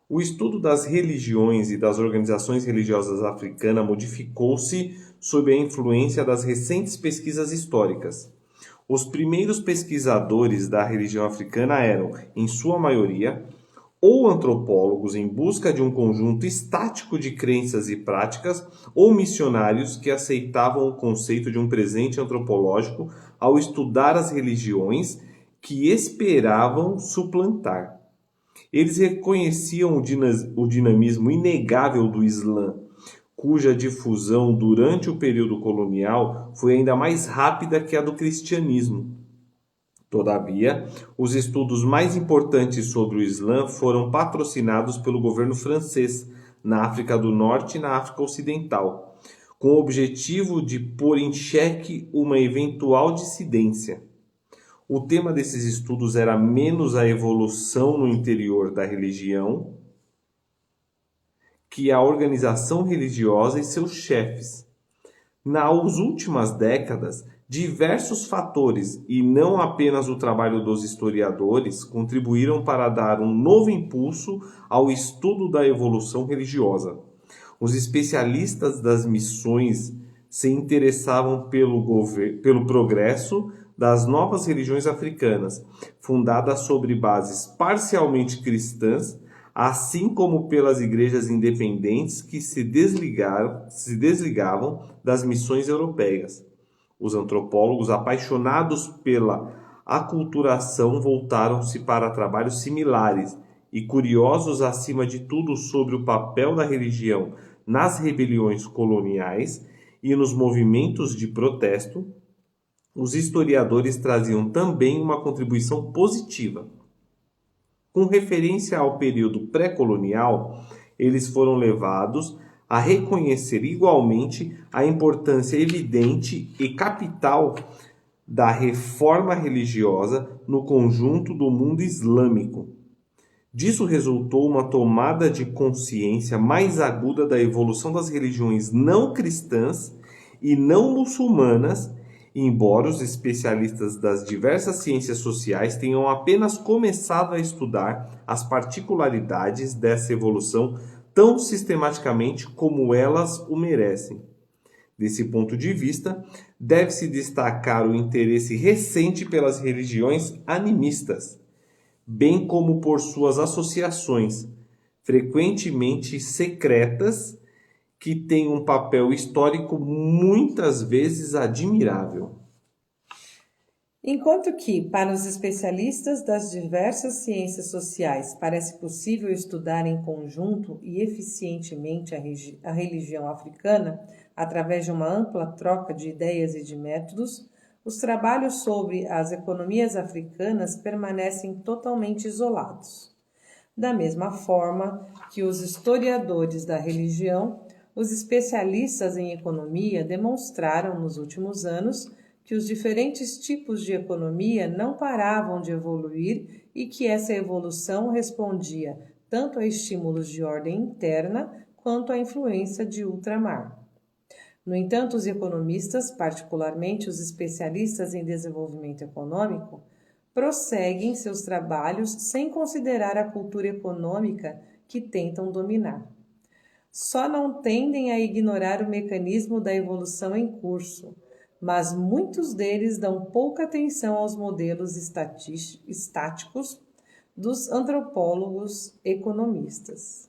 [SPEAKER 1] O estudo das religiões e das organizações religiosas africanas modificou-se sob a influência das recentes pesquisas históricas. Os primeiros pesquisadores da religião africana eram, em sua maioria, ou antropólogos em busca de um conjunto estático de crenças e práticas, ou missionários que aceitavam o conceito de um presente antropológico ao estudar as religiões que esperavam suplantar. Eles reconheciam o dinamismo inegável do Islã, cuja difusão durante o período colonial foi ainda mais rápida que a do cristianismo. Todavia, os estudos mais importantes sobre o Islã foram patrocinados pelo governo francês na África do Norte e na África Ocidental, com o objetivo de pôr em xeque uma eventual dissidência. O tema desses estudos era menos a evolução no interior da religião que a organização religiosa e seus chefes. Nas últimas décadas, diversos fatores, e não apenas o trabalho dos historiadores, contribuíram para dar um novo impulso ao estudo da evolução religiosa. Os especialistas das missões se interessavam pelo progresso das novas religiões africanas, fundadas sobre bases parcialmente cristãs, assim como pelas igrejas independentes que se desligavam das missões europeias. Os antropólogos, apaixonados pela aculturação, voltaram-se para trabalhos similares e, curiosos acima de tudo sobre o papel da religião nas rebeliões coloniais e nos movimentos de protesto, os historiadores traziam também uma contribuição positiva. Com referência ao período pré-colonial, eles foram levados a reconhecer igualmente a importância evidente e capital da reforma religiosa no conjunto do mundo islâmico. Disso resultou uma tomada de consciência mais aguda da evolução das religiões não cristãs e não muçulmanas, embora os especialistas das diversas ciências sociais tenham apenas começado a estudar as particularidades dessa evolução tão sistematicamente como elas o merecem. Desse ponto de vista, deve-se destacar o interesse recente pelas religiões animistas, bem como por suas associações, frequentemente secretas, que têm um papel histórico muitas vezes admirável.
[SPEAKER 2] Enquanto que, para os especialistas das diversas ciências sociais, parece possível estudar em conjunto e eficientemente a religião africana através de uma ampla troca de ideias e de métodos, os trabalhos sobre as economias africanas permanecem totalmente isolados. Da mesma forma que os historiadores da religião, os especialistas em economia demonstraram nos últimos anos que os diferentes tipos de economia não paravam de evoluir e que essa evolução respondia tanto a estímulos de ordem interna quanto à influência de ultramar. No entanto, os economistas, particularmente os especialistas em desenvolvimento econômico, prosseguem seus trabalhos sem considerar a cultura econômica que tentam dominar. Só não tendem a ignorar o mecanismo da evolução em curso, mas muitos deles dão pouca atenção aos modelos estáticos dos antropólogos economistas.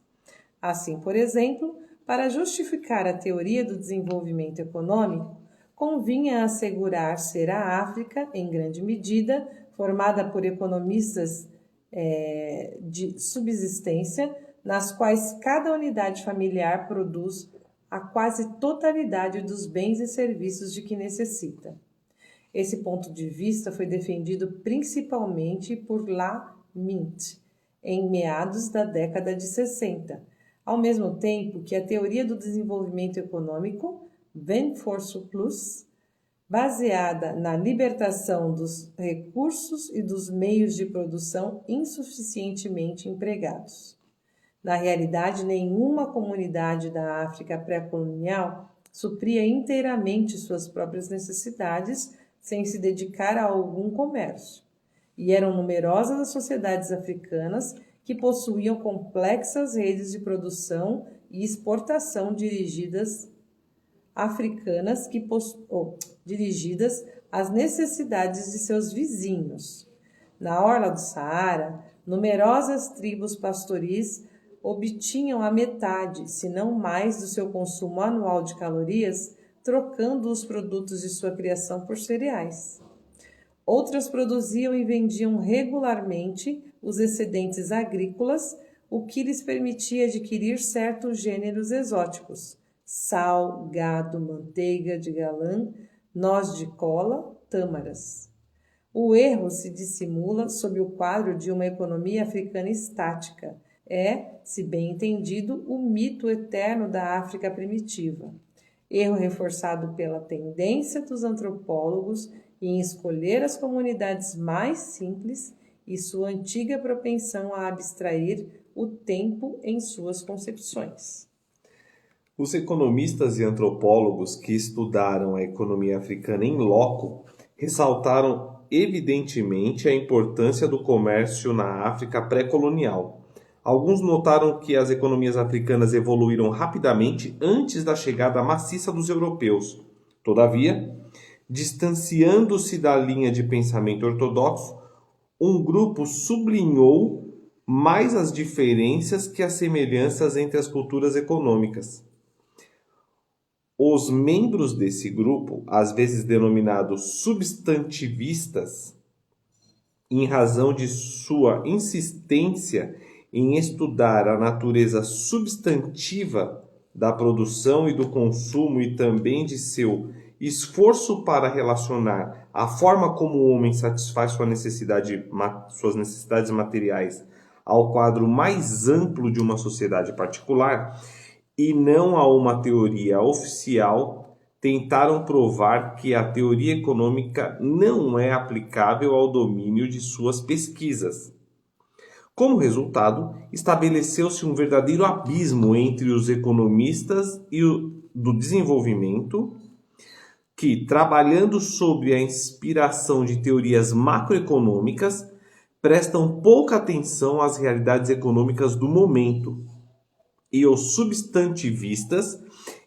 [SPEAKER 2] Assim, por exemplo, para justificar a teoria do desenvolvimento econômico, convinha assegurar ser a África, em grande medida, formada por economistas de subsistência, nas quais cada unidade familiar produz a quase totalidade dos bens e serviços de que necessita. Esse ponto de vista foi defendido principalmente por Lamint, em meados da década de 60, ao mesmo tempo que a teoria do desenvolvimento econômico, Vent for Surplus, baseada na libertação dos recursos e dos meios de produção insuficientemente empregados. Na realidade, nenhuma comunidade da África pré-colonial supria inteiramente suas próprias necessidades sem se dedicar a algum comércio. E eram numerosas as sociedades africanas que possuíam complexas redes de produção e exportação dirigidas às necessidades de seus vizinhos. Na orla do Saara, numerosas tribos pastoris obtinham a metade, se não mais, do seu consumo anual de calorias, trocando os produtos de sua criação por cereais. Outras produziam e vendiam regularmente os excedentes agrícolas, o que lhes permitia adquirir certos gêneros exóticos: sal, gado, manteiga de galã, noz de cola, tâmaras. O erro se dissimula sob o quadro de uma economia africana estática. É, se bem entendido, o mito eterno da África primitiva. Erro reforçado pela tendência dos antropólogos em escolher as comunidades mais simples e sua antiga propensão a abstrair o tempo em suas concepções.
[SPEAKER 1] Os economistas e antropólogos que estudaram a economia africana em loco ressaltaram evidentemente a importância do comércio na África pré-colonial. Alguns notaram que as economias africanas evoluíram rapidamente antes da chegada maciça dos europeus. Todavia, distanciando-se da linha de pensamento ortodoxo, um grupo sublinhou mais as diferenças que as semelhanças entre as culturas econômicas. Os membros desse grupo, às vezes denominados substantivistas, em razão de sua insistência em estudar a natureza substantiva da produção e do consumo e também de seu esforço para relacionar a forma como o homem satisfaz suas necessidades materiais ao quadro mais amplo de uma sociedade particular e não a uma teoria oficial, tentaram provar que a teoria econômica não é aplicável ao domínio de suas pesquisas. Como resultado, estabeleceu-se um verdadeiro abismo entre os economistas do desenvolvimento que, trabalhando sob a inspiração de teorias macroeconômicas, prestam pouca atenção às realidades econômicas do momento, e os substantivistas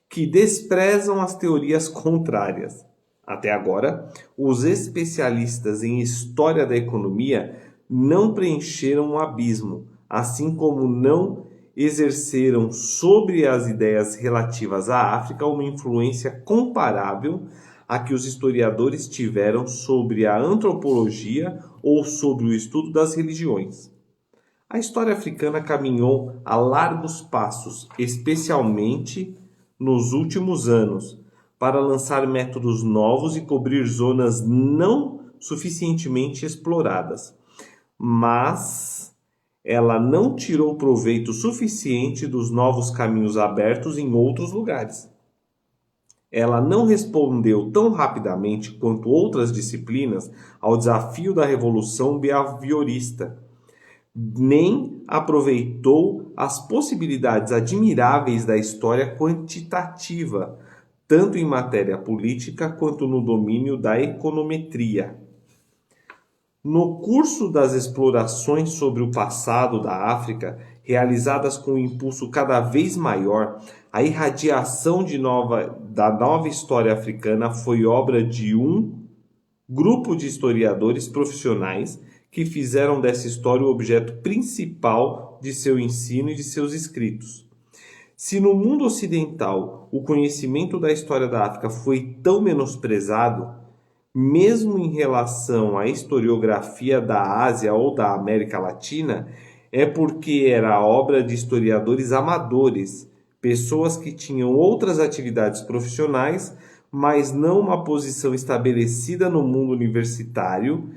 [SPEAKER 1] que desprezam as teorias contrárias. Até agora, os especialistas em história da economia não preencheram o abismo, assim como não exerceram sobre as ideias relativas à África uma influência comparável à que os historiadores tiveram sobre a antropologia ou sobre o estudo das religiões. A história africana caminhou a largos passos, especialmente nos últimos anos, para lançar métodos novos e cobrir zonas não suficientemente exploradas. Mas ela não tirou proveito suficiente dos novos caminhos abertos em outros lugares. Ela não respondeu tão rapidamente quanto outras disciplinas ao desafio da revolução behaviorista, nem aproveitou as possibilidades admiráveis da história quantitativa, tanto em matéria política quanto no domínio da econometria. No curso das explorações sobre o passado da África, realizadas com um impulso cada vez maior, A irradiação da nova história africana foi obra de um grupo de historiadores profissionais que fizeram dessa história o objeto principal de seu ensino e de seus escritos. Se no mundo ocidental o conhecimento da história da África foi tão menosprezado, mesmo em relação à historiografia da Ásia ou da América Latina, é porque era obra de historiadores amadores, pessoas que tinham outras atividades profissionais, mas não uma posição estabelecida no mundo universitário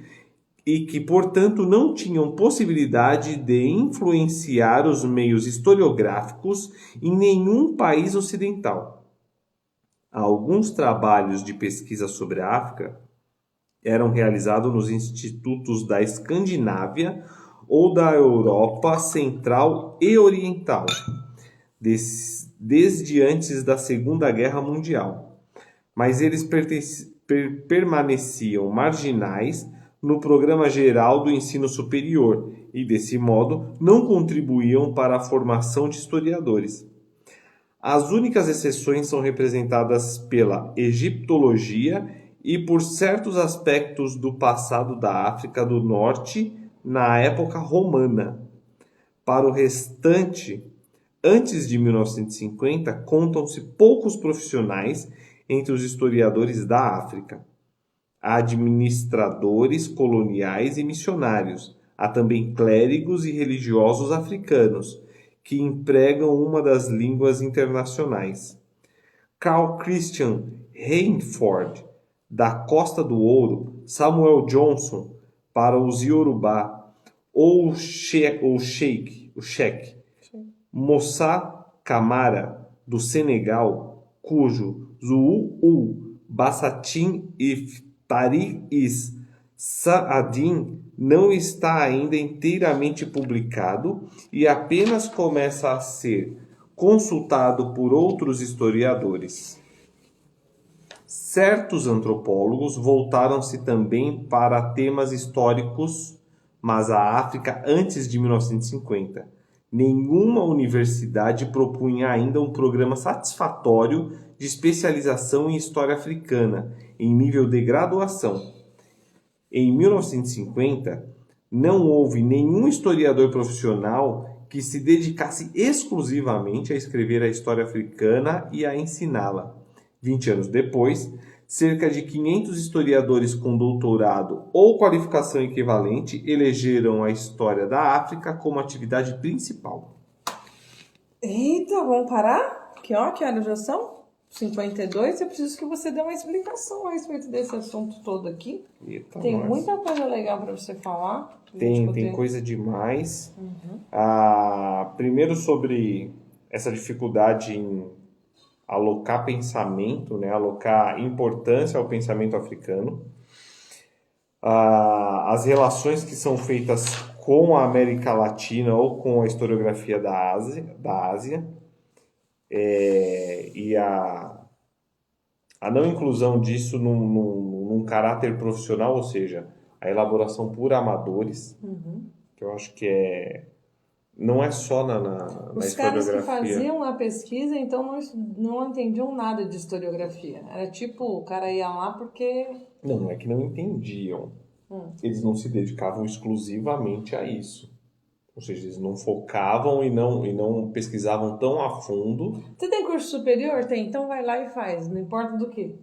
[SPEAKER 1] e que, portanto, não tinham possibilidade de influenciar os meios historiográficos em nenhum país ocidental. Alguns trabalhos de pesquisa sobre a África eram realizados nos institutos da Escandinávia ou da Europa Central e Oriental, desde antes da Segunda Guerra Mundial. Mas eles permaneciam marginais no programa geral do ensino superior e, desse modo, não contribuíam para a formação de historiadores. As únicas exceções são representadas pela egiptologia e por certos aspectos do passado da África do Norte na época romana. Para o restante, antes de 1950, contam-se poucos profissionais entre os historiadores da África. Há administradores coloniais e missionários. Há também clérigos e religiosos africanos, que empregam uma das línguas internacionais. Carl Christian Rainford, da Costa do Ouro, Samuel Johnson, para os Yorubá, ou Sheikh, Moussa Camara, do Senegal, cujo Zuu Bassatin e Tariq Saadin não está ainda inteiramente publicado e apenas começa a ser consultado por outros historiadores. Certos antropólogos voltaram-se também para temas históricos, mas a África antes de 1950. Nenhuma universidade propunha ainda um programa satisfatório de especialização em história africana, em nível de graduação. Em 1950, não houve nenhum historiador profissional que se dedicasse exclusivamente a escrever a história africana e a ensiná-la. 20 anos depois, cerca de 500 historiadores com doutorado ou qualificação equivalente elegeram a história da África como atividade principal.
[SPEAKER 2] Eita, vamos parar? Que horas já são? 52, eu preciso que você dê uma explicação a respeito desse assunto todo aqui.
[SPEAKER 1] Eita,
[SPEAKER 2] tem muita coisa legal para você falar.
[SPEAKER 1] Tem coisa demais.
[SPEAKER 2] Uhum.
[SPEAKER 1] Primeiro sobre essa dificuldade em alocar pensamento, né? Alocar importância ao pensamento africano. As relações que são feitas com a América Latina ou com a historiografia da Ásia. E a não inclusão disso num caráter profissional, ou seja, a elaboração por amadores, que eu acho que não é só na historiografia.
[SPEAKER 2] Os caras que faziam a pesquisa, então, não entendiam nada de historiografia. Era tipo, o cara ia lá porque...
[SPEAKER 1] Não é que não entendiam. Eles não se dedicavam exclusivamente a isso. Ou seja, eles não focavam e não pesquisavam tão a fundo.
[SPEAKER 2] Você tem curso superior? Tem. Então vai lá e faz. Não importa do que.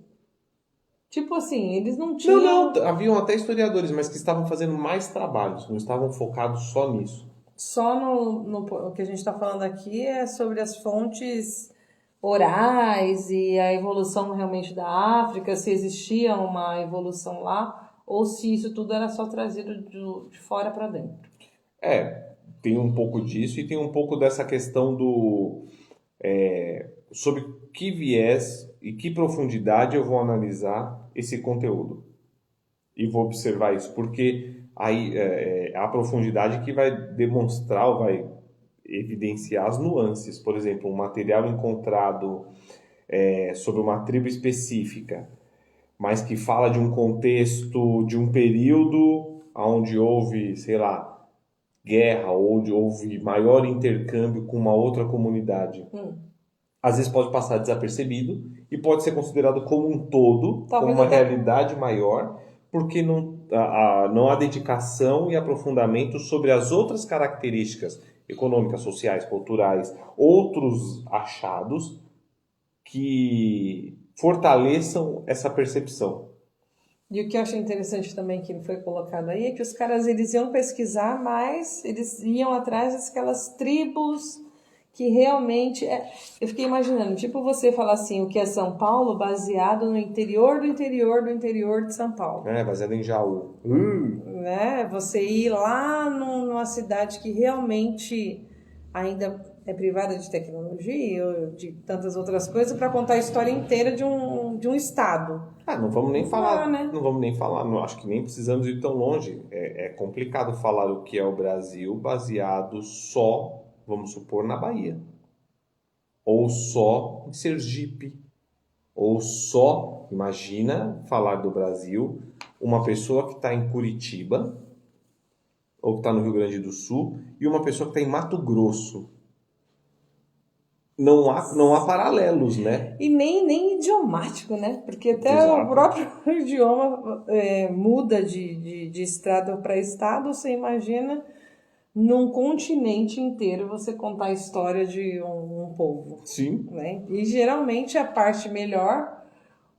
[SPEAKER 2] Tipo assim, eles não tinham...
[SPEAKER 1] Não. Haviam até historiadores, mas que estavam fazendo mais trabalhos. Não estavam focados só nisso.
[SPEAKER 2] Só o que a gente está falando aqui é sobre as fontes orais e a evolução realmente da África, se existia uma evolução lá, ou se isso tudo era só trazido de fora para dentro.
[SPEAKER 1] Tem um pouco disso e tem um pouco dessa questão sobre que viés e que profundidade eu vou analisar esse conteúdo. E vou observar isso, porque aí a profundidade que vai demonstrar ou vai evidenciar as nuances. Por exemplo, um material encontrado sobre uma tribo específica, mas que fala de um contexto, de um período onde houve, sei lá, guerra, onde houve maior intercâmbio com uma outra comunidade. às vezes pode passar desapercebido e pode ser considerado como um todo,
[SPEAKER 2] Talvez
[SPEAKER 1] como uma
[SPEAKER 2] até-
[SPEAKER 1] realidade maior, porque não há dedicação e aprofundamento sobre as outras características econômicas, sociais, culturais, outros achados que fortaleçam essa percepção.
[SPEAKER 2] E o que eu achei interessante também que foi colocado aí é que os caras eles iam pesquisar, mas eles iam atrás daquelas tribos que realmente eu fiquei imaginando, tipo você falar assim, o que é São Paulo baseado no interior do interior do interior de São Paulo,
[SPEAKER 1] Baseado em Jaú.
[SPEAKER 2] né? Você ir lá numa cidade que realmente ainda é privada de tecnologia ou de tantas outras coisas para contar a história inteira de um estado.
[SPEAKER 1] Não vamos nem falar,
[SPEAKER 2] né?
[SPEAKER 1] não vamos nem falar, não, acho que nem precisamos ir tão longe. É complicado falar o que é o Brasil baseado só, vamos supor, na Bahia. Ou só em Sergipe. Ou só, imagina falar do Brasil, uma pessoa que está em Curitiba, ou que está no Rio Grande do Sul, e uma pessoa que está em Mato Grosso. Não há paralelos, né?
[SPEAKER 2] E nem idiomático, né? Porque até
[SPEAKER 1] Exato.
[SPEAKER 2] o próprio idioma muda de estado para estado. Você imagina num continente inteiro você contar a história de um povo.
[SPEAKER 1] Sim.
[SPEAKER 2] Né? E geralmente a parte melhor,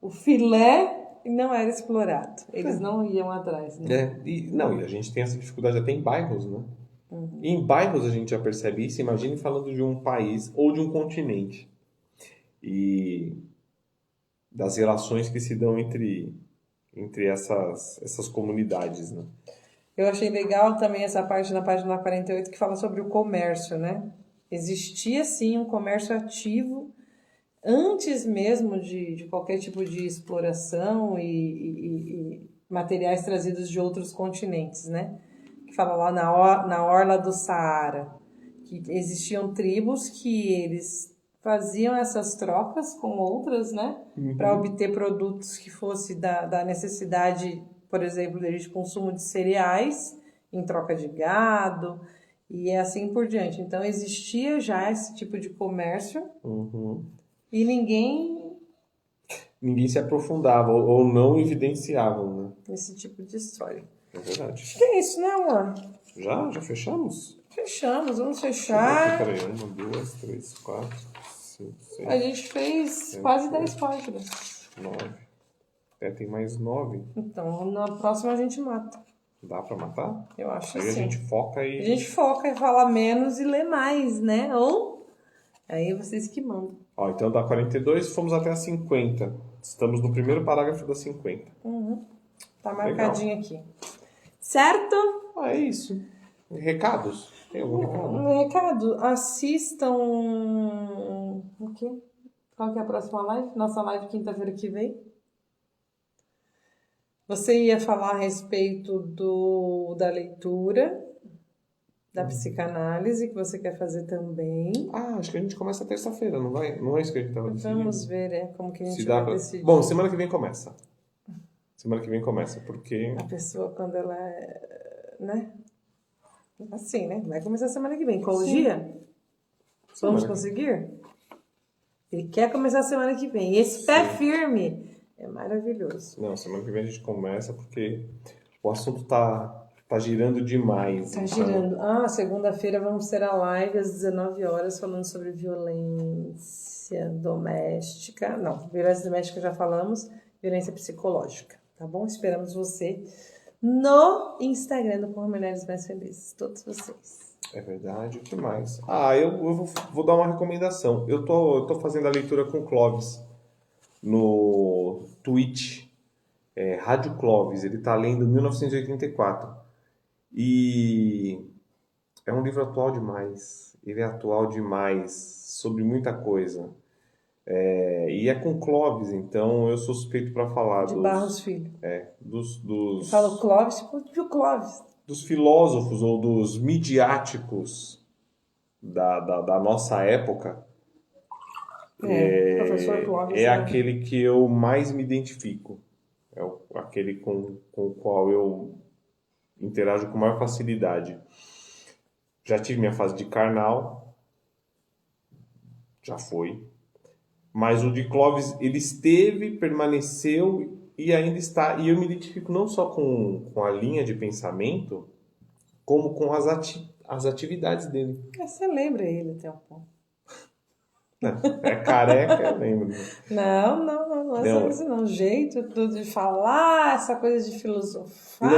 [SPEAKER 2] o filé, não era explorado. Eles não iam atrás. Né?
[SPEAKER 1] E a gente tem essa dificuldade até em bairros, né? E em bairros a gente já percebe isso. Imagine falando de um país ou de um continente. E das relações que se dão entre essas comunidades, né?
[SPEAKER 2] Eu achei legal também essa parte na página 48 que fala sobre o comércio, né? Existia sim um comércio ativo antes mesmo de qualquer tipo de exploração e materiais trazidos de outros continentes, né? Que fala lá na orla do Saara, que existiam tribos que eles faziam essas trocas com outras, né? Para obter produtos que fosse da necessidade, por exemplo, de consumo de cereais em troca de gado e assim por diante. Então existia já esse tipo de comércio e
[SPEAKER 1] Ninguém se aprofundava ou não evidenciavam, né?
[SPEAKER 2] esse tipo de história.
[SPEAKER 1] É verdade.
[SPEAKER 2] Acho que é isso, né, amor?
[SPEAKER 1] Já fechamos?
[SPEAKER 2] Fechamos, vamos fechar.
[SPEAKER 1] Peraí, 1, 2, 3, 4, 5, 6,
[SPEAKER 2] A gente fez quase 10 páginas.
[SPEAKER 1] 9. Tem mais 9.
[SPEAKER 2] Então, na próxima a gente mata.
[SPEAKER 1] Dá pra matar?
[SPEAKER 2] Eu acho
[SPEAKER 1] Aí
[SPEAKER 2] que
[SPEAKER 1] a
[SPEAKER 2] sim.
[SPEAKER 1] gente foca
[SPEAKER 2] A gente foca e fala menos e lê mais, né? Ou aí vocês que mandam.
[SPEAKER 1] Então dá 42, fomos até a 50. Estamos no primeiro parágrafo da 50.
[SPEAKER 2] Tá marcadinho aqui. Certo?
[SPEAKER 1] É isso. Recados? Tem algum recado?
[SPEAKER 2] Um recado, assistam. O quê? Qual que é a próxima live? Nossa live quinta-feira que vem. Você ia falar a respeito da leitura, da psicanálise, que você quer fazer também.
[SPEAKER 1] Acho que a gente começa terça-feira, não vai? Não é isso que a gente estava decidindo?
[SPEAKER 2] Vamos ver, como que a gente
[SPEAKER 1] Se dá
[SPEAKER 2] vai
[SPEAKER 1] pra...
[SPEAKER 2] decidir.
[SPEAKER 1] Bom, semana que vem começa. Semana que vem começa, porque...
[SPEAKER 2] A pessoa, quando ela é, né? Assim, né? Vai começar semana que vem. Qual dia? Vamos conseguir? Ele quer começar semana que vem. E esse pé firme é maravilhoso.
[SPEAKER 1] Não, semana que vem a gente começa porque o assunto tá girando demais.
[SPEAKER 2] Tá girando. Segunda-feira vamos ter a live às 19 horas falando sobre violência doméstica. Não, violência doméstica já falamos. Violência psicológica. Tá bom? Esperamos você no Instagram do Por Mulheres Mais Felizes. Todos vocês.
[SPEAKER 1] É verdade. O que mais? Eu vou dar uma recomendação. Eu tô fazendo a leitura com o Clóvis no Twitch. Rádio Clóvis. Ele tá lendo 1984. E é um livro atual demais. Ele é atual demais sobre muita coisa. E é com Clóvis, então eu sou suspeito para falar
[SPEAKER 2] Barros Filho.
[SPEAKER 1] dos
[SPEAKER 2] Fala Clóvis, tipo Clóvis.
[SPEAKER 1] Dos filósofos ou dos midiáticos da nossa época.
[SPEAKER 2] Professor Clóvis.
[SPEAKER 1] É aquele que eu mais me identifico. Aquele com o qual eu interajo com maior facilidade. Já tive minha fase de carnal. Já foi. Mas o de Clóvis, ele esteve, permaneceu e ainda está. E eu me identifico não só com a linha de pensamento, como com as atividades dele.
[SPEAKER 2] Você lembra ele até um pouco.
[SPEAKER 1] É careca, eu lembro.
[SPEAKER 2] Não é só isso não. O jeito tudo de falar, essa coisa de filosofar.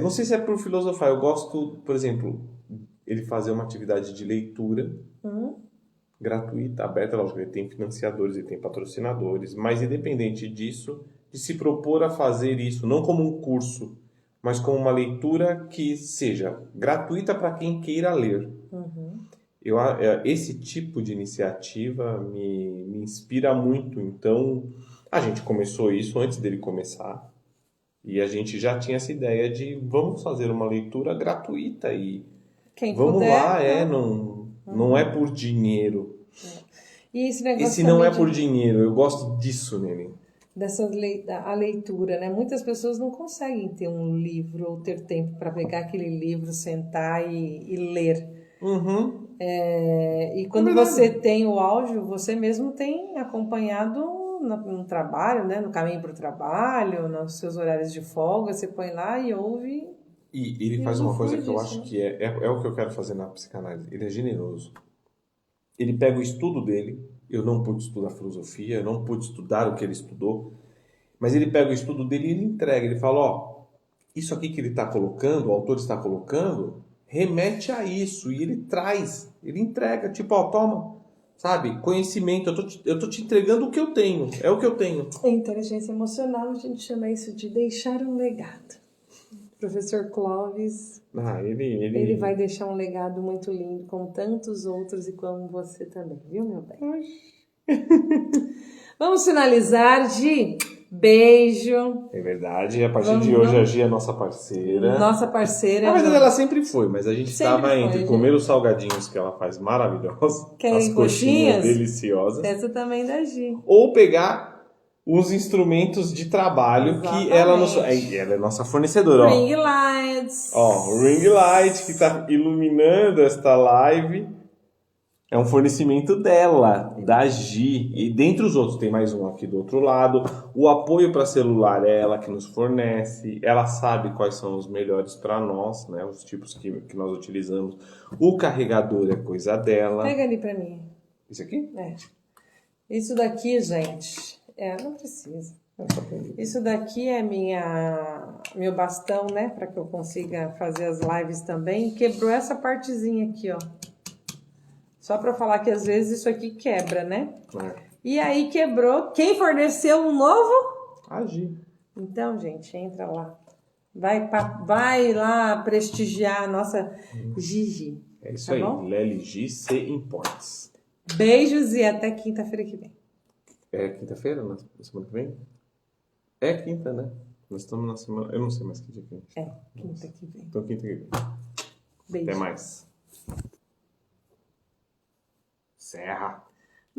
[SPEAKER 1] Não sei se é por filosofar. Eu gosto, por exemplo, ele fazer uma atividade de leitura gratuita, aberta. Lógico, ele tem financiadores, ele tem patrocinadores, mas independente disso, de se propor a fazer isso, não como um curso, mas como uma leitura que seja gratuita para quem queira ler. Esse tipo de iniciativa me inspira muito. Então, a gente começou isso antes dele começar. E a gente já tinha essa ideia de vamos fazer uma leitura gratuita. E
[SPEAKER 2] quem
[SPEAKER 1] vamos
[SPEAKER 2] puder,
[SPEAKER 1] lá, não é por dinheiro.
[SPEAKER 2] E esse negócio
[SPEAKER 1] Esse não é
[SPEAKER 2] também
[SPEAKER 1] por dinheiro, eu gosto disso nele.
[SPEAKER 2] A leitura, né? Muitas pessoas não conseguem ter um livro ou ter tempo para pegar aquele livro, sentar e ler. E quando você tem o áudio, você mesmo tem acompanhado no trabalho, né? No caminho para o trabalho, nos seus horários de folga, você põe lá e ouve.
[SPEAKER 1] E ele faz uma coisa que eu acho que é o que eu quero fazer na psicanálise. Ele é generoso. Ele pega o estudo dele. Eu não pude estudar filosofia, eu não pude estudar o que ele estudou, mas ele pega o estudo dele e ele entrega. Ele fala, isso aqui que ele está colocando, o autor está colocando, remete a isso. E ele traz, ele entrega, tipo, toma, sabe? Conhecimento, eu tô te entregando o que eu tenho, é o que eu tenho.
[SPEAKER 2] Em inteligência emocional, a gente chama isso de deixar um legado. O professor Clóvis, ele vai deixar um legado muito lindo, como tantos outros e como você também, viu, meu bem? Vamos finalizar de beijo.
[SPEAKER 1] É verdade, a partir de hoje a Gi é nossa parceira.
[SPEAKER 2] Nossa parceira.
[SPEAKER 1] Na verdade, ela sempre foi, mas a gente estava entre
[SPEAKER 2] gente.
[SPEAKER 1] comer os salgadinhos que ela faz maravilhosos, as coxinhas deliciosas.
[SPEAKER 2] Essa também da Gi.
[SPEAKER 1] Ou pegar os instrumentos de trabalho. Exatamente. Que ela é nossa fornecedora.
[SPEAKER 2] Ring lights.
[SPEAKER 1] O ring light que está iluminando esta live é um fornecimento dela, da Gi. E dentre os outros, tem mais um aqui do outro lado. O apoio para celular é ela que nos fornece. Ela sabe quais são os melhores para nós, né? Os tipos que nós utilizamos. O carregador é coisa dela.
[SPEAKER 2] Pega ali para mim.
[SPEAKER 1] Isso aqui?
[SPEAKER 2] Isso daqui, gente... não precisa. Isso daqui é meu bastão, né? Para que eu consiga fazer as lives também. Quebrou essa partezinha aqui, ó. Só para falar que às vezes isso aqui quebra, né? E aí quebrou. Quem forneceu um novo?
[SPEAKER 1] A Gi.
[SPEAKER 2] Então, gente, entra lá. Vai lá prestigiar a nossa Gigi.
[SPEAKER 1] É isso aí. LLG C Imports.
[SPEAKER 2] Beijos e até quinta-feira que vem.
[SPEAKER 1] É quinta-feira? Na semana que vem? É quinta, né? Nós estamos na semana... Eu não sei mais que dia que é.
[SPEAKER 2] Quinta que vem.
[SPEAKER 1] Então, quinta que vem.
[SPEAKER 2] Beijo.
[SPEAKER 1] Até mais. Serra.